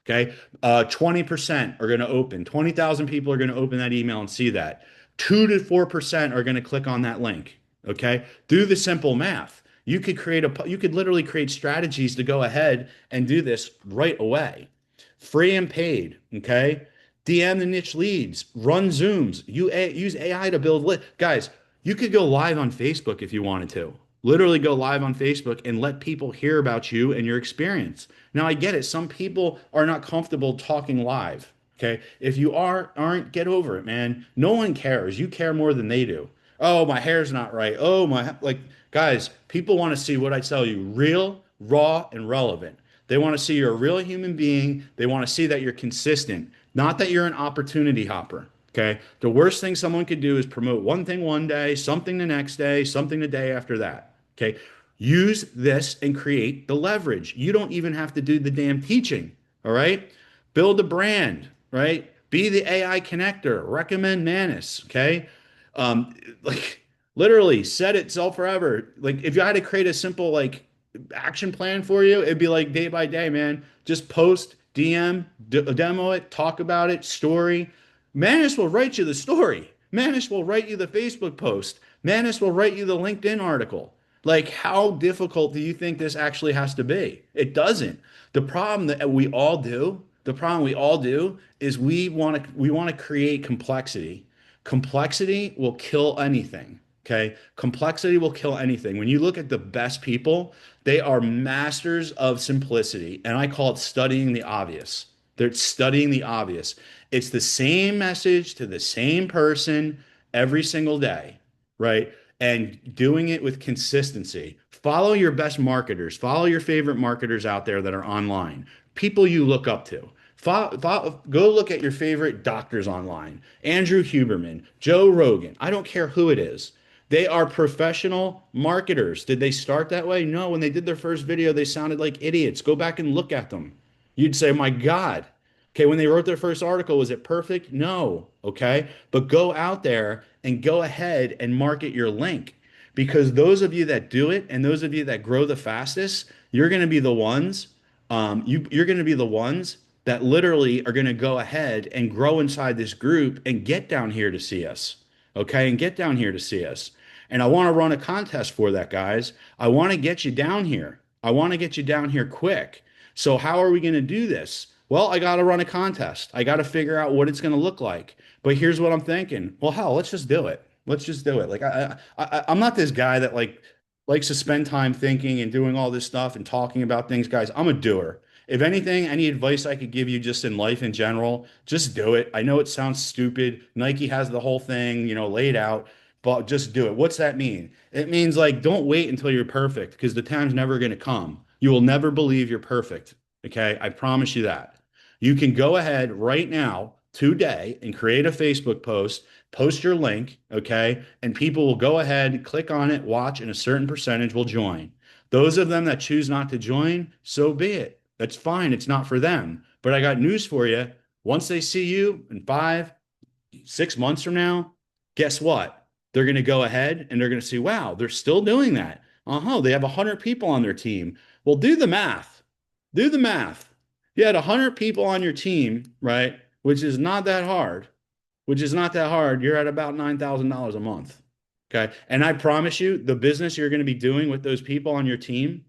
Speaker 3: Okay. 20% are going to open. 20,000 people are going to open that email and see that. 2 to 4% are going to click on that link. Okay. Do the simple math. You could literally create strategies to go ahead and do this right away. Free and paid. Okay. DM the niche leads, run Zooms, use AI to build Guys, you could go live on Facebook if you wanted to. Literally go live on Facebook and let people hear about you and your experience. Now, I get it. Some people are not comfortable talking live. Okay. If you aren't, get over it, man. No one cares. You care more than they do. Oh, my hair's not right. Oh, like, guys, people want to see what I tell you, real, raw, and relevant. They want to see you're a real human being. They want to see that you're consistent, not that you're an opportunity hopper. Okay. The worst thing someone could do is promote one thing one day, something the next day, something the day after that. Okay. Use this and create the leverage. You don't even have to do the damn teaching. All right. Build a brand, right? Be the AI connector. Recommend Manus. Okay. Like literally set itself forever. Like if you had to create a simple like action plan for you, it'd be like day by day, man. Just post, DM, demo it, talk about it, story. Manus will write you the story. Manus will write you the Facebook post. Manus will write you the LinkedIn article. Like, how difficult do you think this actually has to be? It doesn't. The problem we all do is we want to create complexity. Complexity will kill anything. Okay. Complexity will kill anything. When you look at the best people, they are masters of simplicity. And I call it studying the obvious. They're studying the obvious. It's the same message to the same person every single day, right? And doing it with consistency. Follow your best marketers. Follow your favorite marketers out there that are online. People you look up to. Go look at your favorite doctors online. Andrew Huberman, Joe Rogan. I don't care who it is. They are professional marketers. Did they start that way? No. When they did their first video, they sounded like idiots. Go back and look at them. You'd say, my God. Okay, when they wrote their first article, was it perfect? No. Okay, but go out there and go ahead and market your link because those of you that do it and those of you that grow the fastest, you're going to be the ones. You're going to be the ones that literally are going to go ahead and grow inside this group and get down here to see us. Okay, and get down here to see us. And I want to run a contest for that, guys. I want to get you down here. I want to get you down here quick. So how are we going to do this? Well, I got to run a contest. I got to figure out what it's going to look like. But here's what I'm thinking. Well, hell, let's just do it. Let's just do it. Like I'm not this guy that like likes to spend time thinking and doing all this stuff and talking about things, guys. I'm a doer. If anything, any advice I could give you just in life in general, just do it. I know it sounds stupid. Nike has the whole thing, laid out, but just do it. What's that mean? It means like don't wait until you're perfect because the time's never going to come. You will never believe you're perfect. Okay? I promise you that. You can go ahead right now, today, and create a Facebook post, post your link, okay? And people will go ahead, click on it, watch, and a certain percentage will join. Those of them that choose not to join, so be it. That's fine. It's not for them. But I got news for you. Once they see you in 5, 6 months from now, guess what? They're going to go ahead and they're going to see, wow, they're still doing that. They have 100 people on their team. Well, do the math. Do the math. You had 100 people on your team, right? Which is not that hard. Which is not that hard. You're at about $9,000 a month. Okay. And I promise you, the business you're going to be doing with those people on your team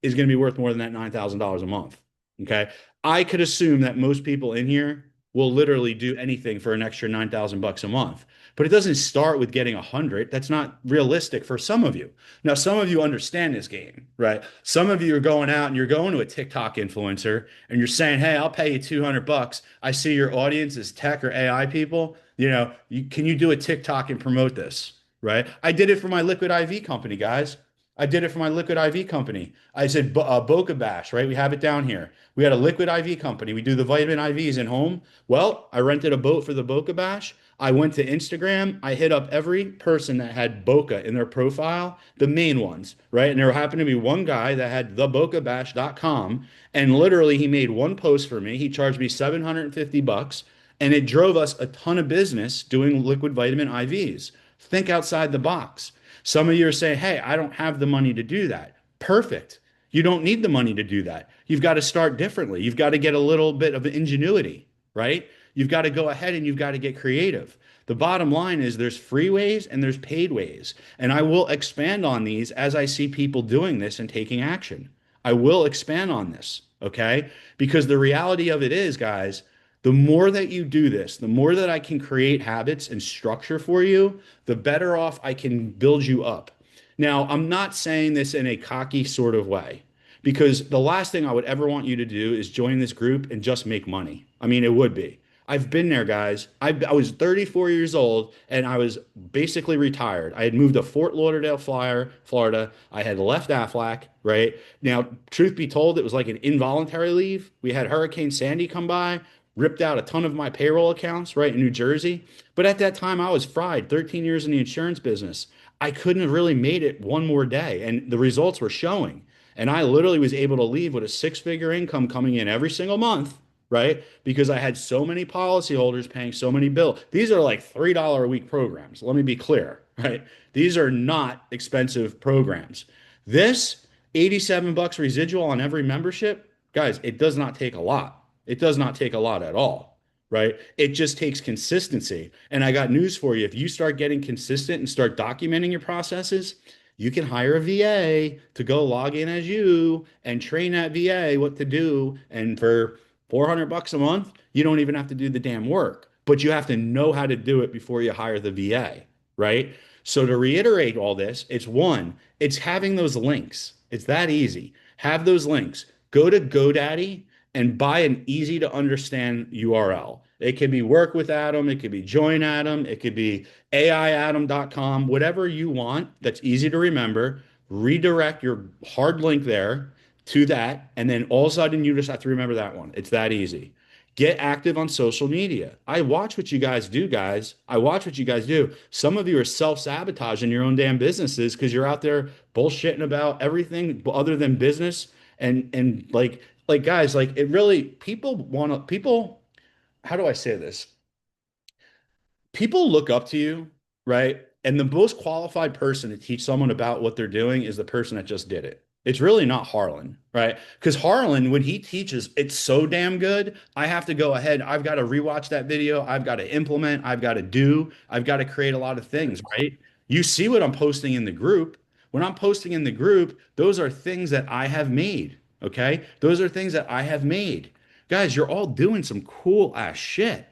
Speaker 3: is going to be worth more than that $9,000 a month. Okay. I could assume that most people in here will literally do anything for an extra 9,000 bucks a month. But it doesn't start with getting 100. That's not realistic for some of you. Now, some of you understand this game, right? Some of you are going out and you're going to a TikTok influencer and you're saying, "Hey, I'll pay you 200 bucks. I see your audience is tech or AI people. Can you do a TikTok and promote this?" Right? I did it for my liquid IV company, guys. I did it for my liquid IV company. I said, Boca Bash, right? We have it down here. We had a liquid IV company. We do the vitamin IVs in home. Well, I rented a boat for the Boca Bash. I went to Instagram. I hit up every person that had Boca in their profile, the main ones, right? And there happened to be one guy that had thebocabash.com. And literally, he made one post for me. He charged me 750 bucks. And it drove us a ton of business doing liquid vitamin IVs. Think outside the box. Some of you are saying, "Hey, I don't have the money to do that." Perfect. You don't need the money to do that. You've got to start differently. You've got to get a little bit of ingenuity, right? You've got to go ahead and you've got to get creative. The bottom line is there's free ways and there's paid ways. And I will expand on these as I see people doing this and taking action. I will expand on this, okay? Because the reality of it is, guys, the more that you do this, the more that I can create habits and structure for you, the better off I can build you up. Now, I'm not saying this in a cocky sort of way because the last thing I would ever want you to do is join this group and just make money. I mean, it would be. I've been there, guys. I was 34 years old and I was basically retired. I had moved to Fort Lauderdale, Florida. I had left Aflac, right? Now, truth be told, it was like an involuntary leave. We had Hurricane Sandy come by, ripped out a ton of my payroll accounts, right, in New Jersey. But at that time, I was fried, 13 years in the insurance business. I couldn't have really made it one more day, and the results were showing. And I literally was able to leave with a six-figure income coming in every single month, right? Because I had so many policyholders paying so many bills. These are like $3 a week programs. Let me be clear, right? These are not expensive programs. This 87 bucks residual on every membership, guys, it does not take a lot. It does not take a lot at all, right? It just takes consistency. And I got news for you. If you start getting consistent and start documenting your processes, you can hire a VA to go log in as you and train that VA what to do. And for 400 bucks a month, you don't even have to do the damn work, but you have to know how to do it before you hire the VA, right? So to reiterate all this, it's one, it's having those links. It's that easy. Have those links. Go to GoDaddy and buy an easy to understand URL. It could be Work with Adam, it could be Join Adam, it could be AIAdam.com, whatever you want that's easy to remember. Redirect your hard link there to that, and then all of a sudden you just have to remember that one. It's that easy. Get active on social media. I watch what you guys do, guys. I watch what you guys do. Some of you are self-sabotaging your own damn businesses because you're out there bullshitting about everything other than business and like guys, like it really people want to people how do I say this? People look up to you, right? And the most qualified person to teach someone about what they're doing is the person that just did it. It's really not Harlan, right? Because Harlan, when he teaches, it's so damn good. I have to go ahead. I've got to rewatch that video. I've got to implement. I've got to do. I've got to create a lot of things, right? You see what I'm posting in the group. When I'm posting in the group, those are things that I have made, okay? Those are things that I have made. Guys, you're all doing some cool ass shit,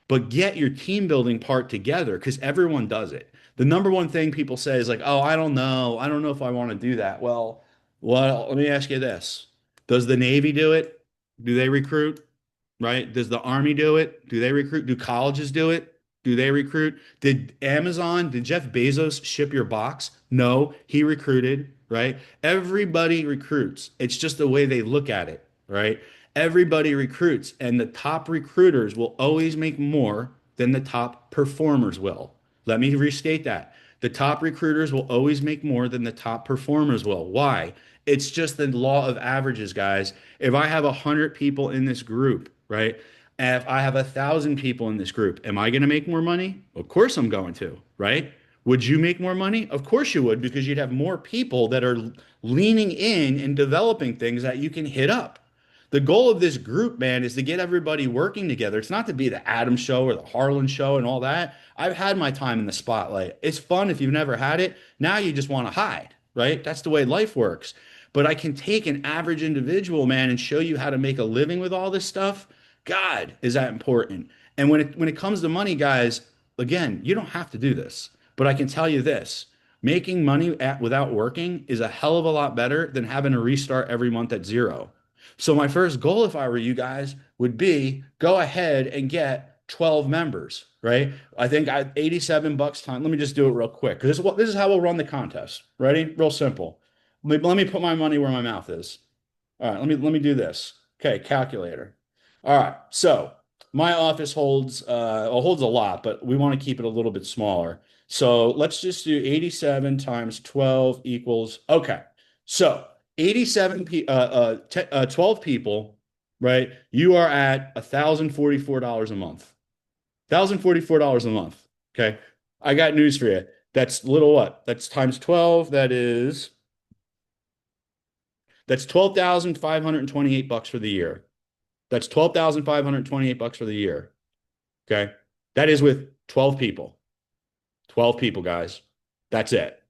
Speaker 3: but get your team building part together because everyone does it. The number one thing people say is like, "Oh, I don't know. I don't know if I want to do that." Well, let me ask you this. Does the Navy do it? Do they recruit? Right? Does the Army do it? Do they recruit? Do colleges do it? Do they recruit? Did Jeff Bezos ship your box? No, he recruited, right? Everybody recruits. It's just the way they look at it, right? Everybody recruits, and the top recruiters will always make more than the top performers will. Let me restate that. The top recruiters will always make more than the top performers will. Why? It's just the law of averages, guys. If I have 100 people in this group, right? And if I have 1,000 people in this group, am I going to make more money? Of course I'm going to, right? Would you make more money? Of course you would, because you'd have more people that are leaning in and developing things that you can hit up. The goal of this group, man, is to get everybody working together. It's not to be the Adam show or the Harlan show and all that. I've had my time in the spotlight. It's fun if you've never had it. Now you just want to hide, right? That's the way life works. But I can take an average individual, man, and show you how to make a living with all this stuff. God, is that important? And when it comes to money, guys, again, you don't have to do this. But I can tell you this. Making money without working is a hell of a lot better than having to restart every month at zero. So my first goal, if I were you guys, would be go ahead and get 12 members, right? I think 87 bucks time. Let me just do it real quick because this is how we'll run the contest. Ready? Real simple. Let me put my money where my mouth is. All right, let me do this. Okay, calculator. All right, so my office holds a lot, but we want to keep it a little bit smaller. So let's just do 87 times 12 equals, okay. So 12 people, right? You are at $1,044 a month. $1,044 a month. Okay. I got news for you. That's little what? That's times 12. That's 12,528 bucks for the year. That's 12,528 bucks for the year. Okay. That is with 12 people. 12 people, guys. That's it.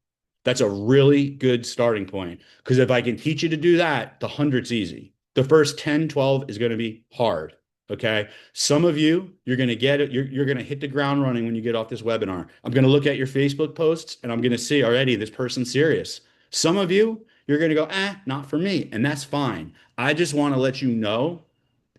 Speaker 3: That's a really good starting point because if I can teach you to do that, the 100's easy. The first 10, 12 is going to be hard. Okay. Some of you, you're going to get it. You're going to hit the ground running when you get off this webinar. I'm going to look at your Facebook posts and I'm going to see already this person's serious. Some of you, you're going to go, not for me. And that's fine. I just want to let you know,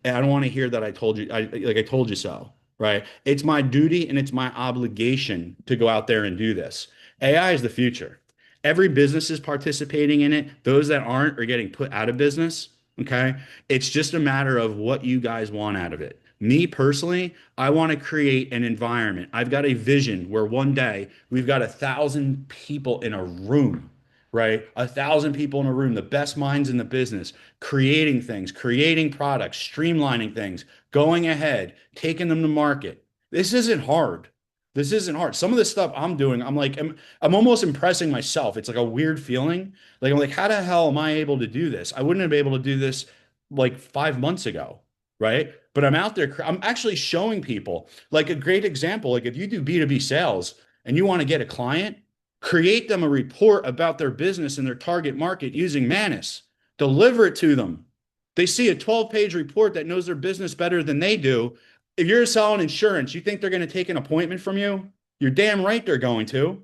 Speaker 3: and I don't want to hear that I told you, I told you so, right? It's my duty and it's my obligation to go out there and do this. AI is the future. Every business is participating in it. Those that aren't are getting put out of business. Okay. It's just a matter of what you guys want out of it. Me personally, I want to create an environment. I've got a vision where one day we've got 1,000 people in a room, right? 1,000 people in a room, the best minds in the business, creating things, creating products, streamlining things, going ahead, taking them to market. This isn't hard. This isn't hard. Some of the stuff I'm doing, I'm almost impressing myself. It's like a weird feeling. Like I'm like, how the hell am I able to do this? I wouldn't have been able to do this like 5 months ago, right? But I'm out there, I'm actually showing people like a great example. Like if you do B2B sales and you want to get a client, create them a report about their business and their target market using Manus. Deliver it to them. They see a 12-page report that knows their business better than they do. If you're selling insurance, you think they're going to take an appointment from you? You're damn right they're going to.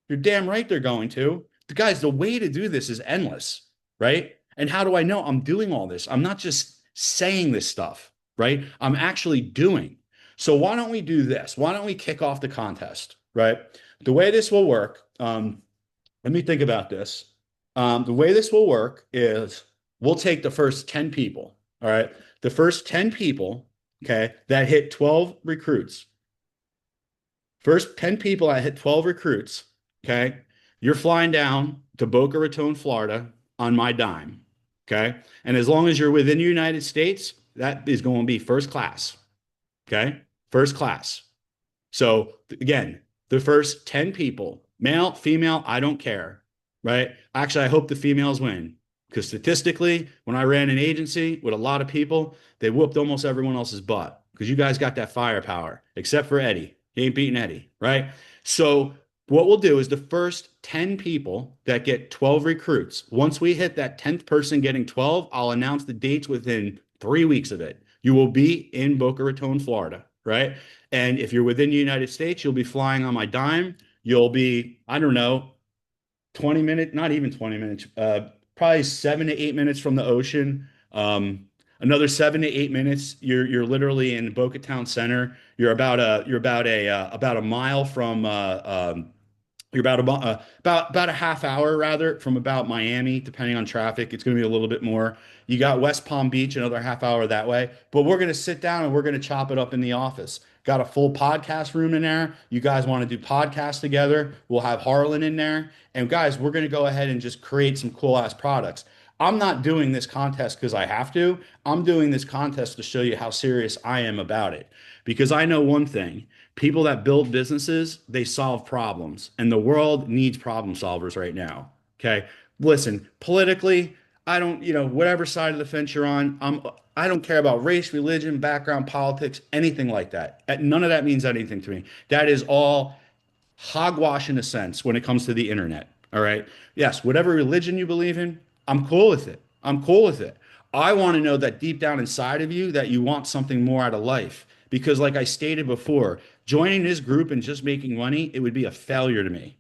Speaker 3: You're damn right they're going to. The guys, the way to do this is endless, right? And how do I know I'm doing all this? I'm not just saying this stuff, right? I'm actually doing. So why don't we do this? Why don't we kick off the contest, right? The way this will work, let me think about this. The way this will work is we'll take the first 10 people, all right? The first 10 people, okay, that hit 12 recruits. First 10 people that hit 12 recruits, okay? You're flying down to Boca Raton, Florida on my dime, okay? And as long as you're within the United States, that is going to be first class, okay? First class. So again, the first 10 people, male, female, I don't care, right? Actually, I hope the females win because statistically, when I ran an agency with a lot of people, they whooped almost everyone else's butt because you guys got that firepower, except for Eddie. He ain't beating Eddie, right? So what we'll do is the first 10 people that get 12 recruits, once we hit that 10th person getting 12, I'll announce the dates within 3 weeks of it. You will be in Boca Raton, Florida, right? And if you're within the United States, you'll be flying on my dime. You'll be, I don't know, 20 minutes, not even 20 minutes, probably 7 to 8 minutes from the ocean. Another 7 to 8 minutes, you're literally in Boca Town Center. You're about a mile from you're about a half hour rather from about Miami, depending on traffic. It's going to be a little bit more. You got West Palm Beach, another half hour that way. But we're going to sit down and we're going to chop it up in the office. Got a full podcast room in there. You guys want to do podcasts together? We'll have Harlan in there. And guys, we're going to go ahead and just create some cool ass products. I'm not doing this contest because I have to. I'm doing this contest to show you how serious I am about it. Because I know one thing, people that build businesses, they solve problems, and the world needs problem solvers right now. Okay. Listen, politically, I don't, whatever side of the fence you're on, I don't care about race, religion, background, politics, anything like that. None of that means anything to me. That is all hogwash in a sense when it comes to the internet. All right. Yes, whatever religion you believe in, I'm cool with it. I'm cool with it. I want to know that deep down inside of you that you want something more out of life. Because, like I stated before, joining this group and just making money, it would be a failure to me.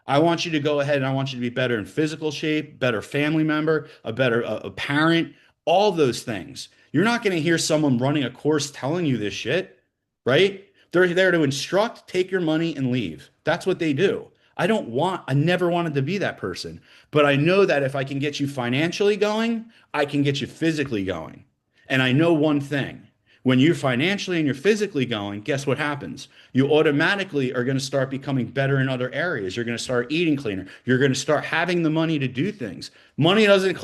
Speaker 3: I want you to go ahead and I want you to be better in physical shape, better family member, a better a parent, all those things. You're not going to hear someone running a course telling you this shit, right? They're there to instruct, take your money, and leave. That's what they do. I never wanted to be that person. But I know that if I can get you financially going, I can get you physically going. And I know one thing. When you're financially and you're physically going, guess what happens? You automatically are going to start becoming better in other areas. You're going to start eating cleaner. You're going to start having the money to do things. Money doesn't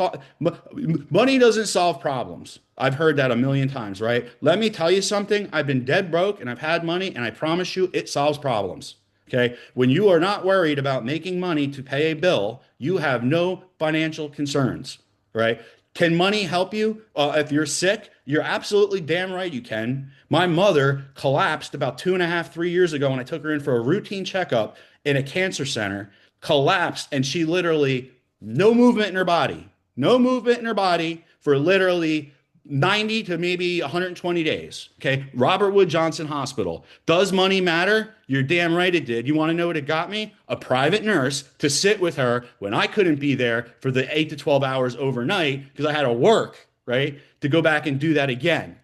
Speaker 3: solve problems. I've heard that a million times, right? Let me tell you something. I've been dead broke and I've had money, and I promise you it solves problems. Okay. When you are not worried about making money to pay a bill, you have no financial concerns, right? Can money help you if you're sick? You're absolutely damn right you can. My mother collapsed about 2.5, 3 years ago when I took her in for a routine checkup in a cancer center, collapsed, and she literally, no movement in her body, no movement in her body for literally 90 to maybe 120 days. Okay. Robert Wood Johnson Hospital. Does money matter? You're damn right it did. You want to know what it got me? A private nurse to sit with her when I couldn't be there for the 8 to 12 hours overnight because I had to work, right? To go back and do that again.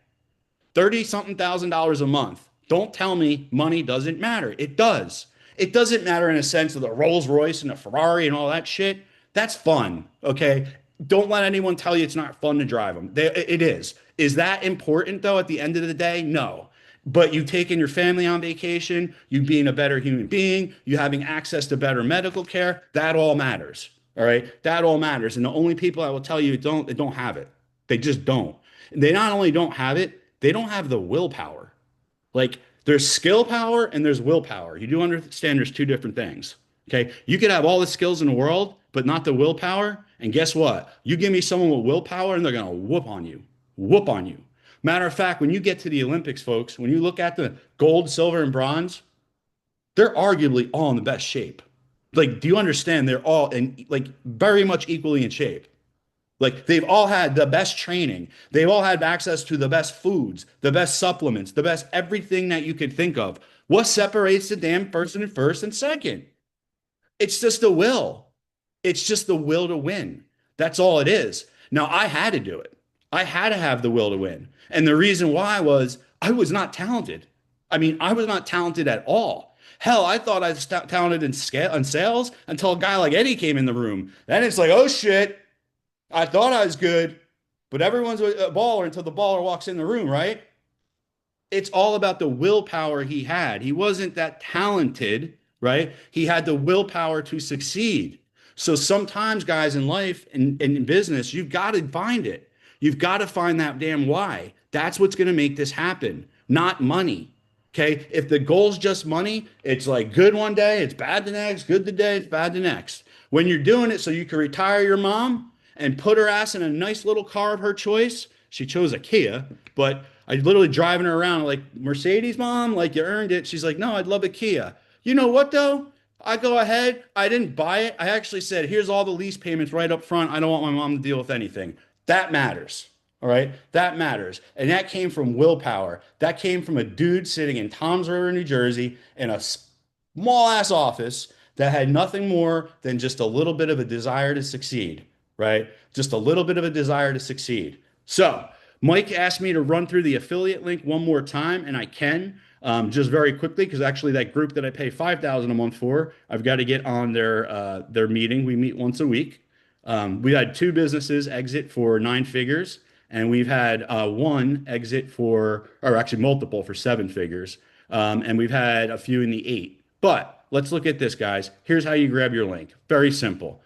Speaker 3: 30 something thousand dollars a month. Don't tell me money doesn't matter. It does. It doesn't matter in a sense of the Rolls Royce and the Ferrari and all that shit. That's fun. Okay. Don't let anyone tell you it's not fun to drive them. It is. Is that important though at the end of the day? No. But you taking your family on vacation, you being a better human being, you having access to better medical care, that all matters. All right. That all matters. And the only people I will tell you they don't have it. They just don't. They not only don't have it, they don't have the willpower. Like there's skill power and there's willpower. You do understand there's two different things. Okay. You could have all the skills in the world, but not the willpower. And guess what? You give me someone with willpower and they're going to whoop on you. Whoop on you. Matter of fact, when you get to the Olympics, folks, when you look at the gold, silver, and bronze, they're arguably all in the best shape. Like, do you understand? They're all in like very much equally in shape. Like they've all had the best training. They've all had access to the best foods, the best supplements, the best everything that you could think of. What separates the damn person in first and second? It's just the will. It's just the will to win. That's all it is. Now, I had to do it. I had to have the will to win. And the reason why was I was not talented. I mean, I was not talented at all. Hell, I thought I was talented in sales until a guy like Eddie came in the room. Then it's like, oh shit, I thought I was good, but everyone's a baller until the baller walks in the room, right? It's all about the willpower he had. He wasn't that talented, right? He had the willpower to succeed. So sometimes, guys, in life and in business, you've got to find it. You've got to find that damn why. That's what's going to make this happen, not money. Okay. If the goal's just money, it's like good one day, it's bad the next, good the day, it's bad the next. When you're doing it so you can retire your mom and put her ass in a nice little car of her choice, she chose a Kia, but I literally driving her around like Mercedes, mom, like you earned it. She's like, no, I'd love a Kia. You know what though? I go ahead. I didn't buy it. I actually said, here's all the lease payments right up front. I don't want my mom to deal with anything. That matters. All right. That matters. And that came from willpower. That came from a dude sitting in Toms River, New Jersey, in a small ass office that had nothing more than just a little bit of a desire to succeed. Right. Just a little bit of a desire to succeed. So Mike asked me to run through the affiliate link one more time, and I can. Just very quickly, because actually that group that I pay $5,000 a month for, I've got to get on their meeting. We meet once a week. We had two businesses exit for 9 figures, and we've had one exit for, or actually multiple for 7 figures, and we've had a few in the 8. But let's look at this, guys. Here's how you grab your link. Very simple.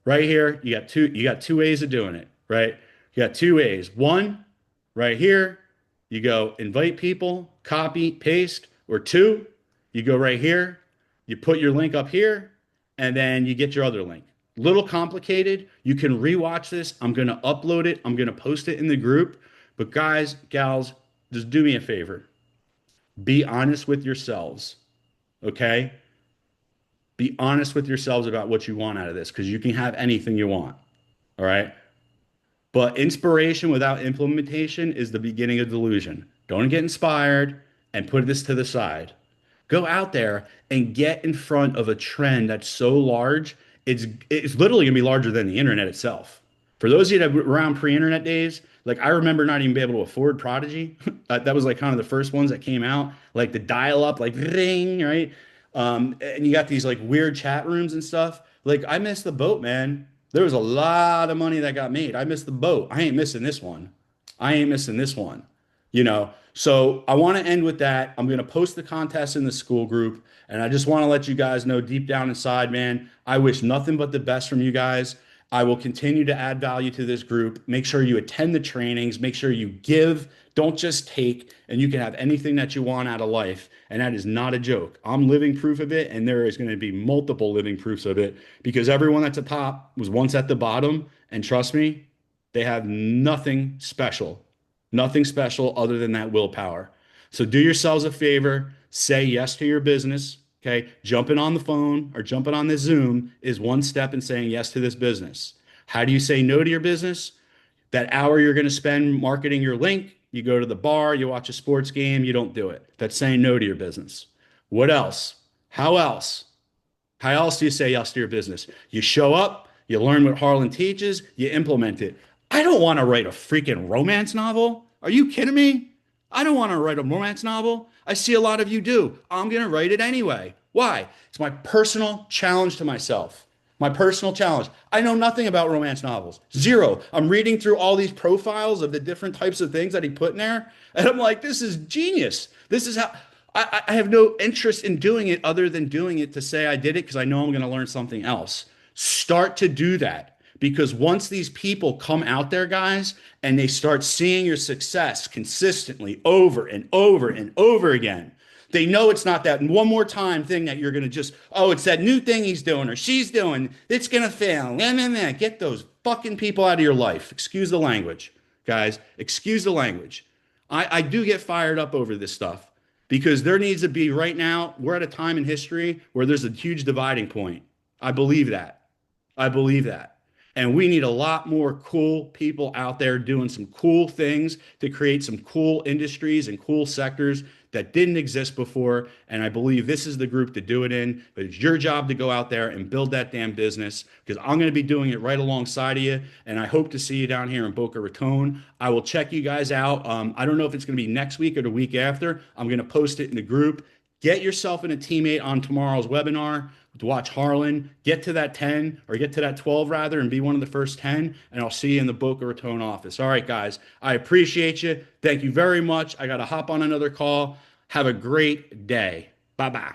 Speaker 3: Right here, you got two ways of doing it. Right? You got 2 ways. One, right here. You go invite people, copy, paste, or 2, you go right here, you put your link up here, and then you get your other link. Little complicated. You can rewatch this. I'm going to upload it. I'm going to post it in the group. But guys, gals, just do me a favor. Be honest with yourselves. Okay? Be honest with yourselves about what you want out of this, because you can have anything you want. All right? But inspiration without implementation is the beginning of delusion. Don't get inspired and put this to the side. Go out there and get in front of a trend that's so large, it's literally gonna be larger than the internet itself. For those of you that were around pre-internet days, like I remember not even being able to afford Prodigy. That was like kind of the first ones that came out, like the dial-up, like ring, right? And you got these like weird chat rooms and stuff. Like I missed the boat, man. There was a lot of money that got made. I missed the boat. I ain't missing this one. I ain't missing this one. You know, so I want to end with that. I'm going to post the contest in the school group. And I just want to let you guys know deep down inside, man, I wish nothing but the best from you guys. I will continue to add value to this group. Make sure you attend the trainings. Make sure you give. Don't just take. And you can have anything that you want out of life. And that is not a joke. I'm living proof of it. And there is going to be multiple living proofs of it, because everyone at the top was once at the bottom. And trust me, they have nothing special. Nothing special other than that willpower. So do yourselves a favor, say yes to your business. Okay. Jumping on the phone or jumping on this Zoom is one step in saying yes to this business. How do you say no to your business? That hour you're going to spend marketing your link, you go to the bar, you watch a sports game, you don't do it. That's saying no to your business. What else? How else? How else do you say yes to your business? You show up, you learn what Harlan teaches, you implement it. I don't want to write a freaking romance novel. Are you kidding me? I don't want to write a romance novel. I see a lot of you do. I'm going to write it anyway. Why? It's my personal challenge to myself. My personal challenge. I know nothing about romance novels. Zero. I'm reading through all these profiles of the different types of things that he put in there. And I'm like, this is genius. This is how I have no interest in doing it other than doing it to say I did it because I know I'm going to learn something else. Start to do that. Because once these people come out there, guys, and they start seeing your success consistently over and over and over again, they know it's not that one more time thing that you're going to just, oh, it's that new thing he's doing or she's doing. It's going to fail. Get those fucking people out of your life. Excuse the language, guys. Excuse the language. I do get fired up over this stuff because there needs to be right now, we're at a time in history where there's a huge dividing point. I believe that. I believe that. And we need a lot more cool people out there doing some cool things to create some cool industries and cool sectors that didn't exist before. And I believe this is the group to do it in. But it's your job to go out there and build that damn business because I'm going to be doing it right alongside of you. And I hope to see you down here in Boca Raton. I will check you guys out. I don't know if it's going to be next week or the week after. I'm going to post it in the group. Get yourself and a teammate on tomorrow's webinar to watch Harlan get to that 10 or get to that 12 rather and be one of the first 10. And I'll see you in the Boca Raton office. All right, guys, I appreciate you. Thank you very much. I got to hop on another call. Have a great day. Bye-bye.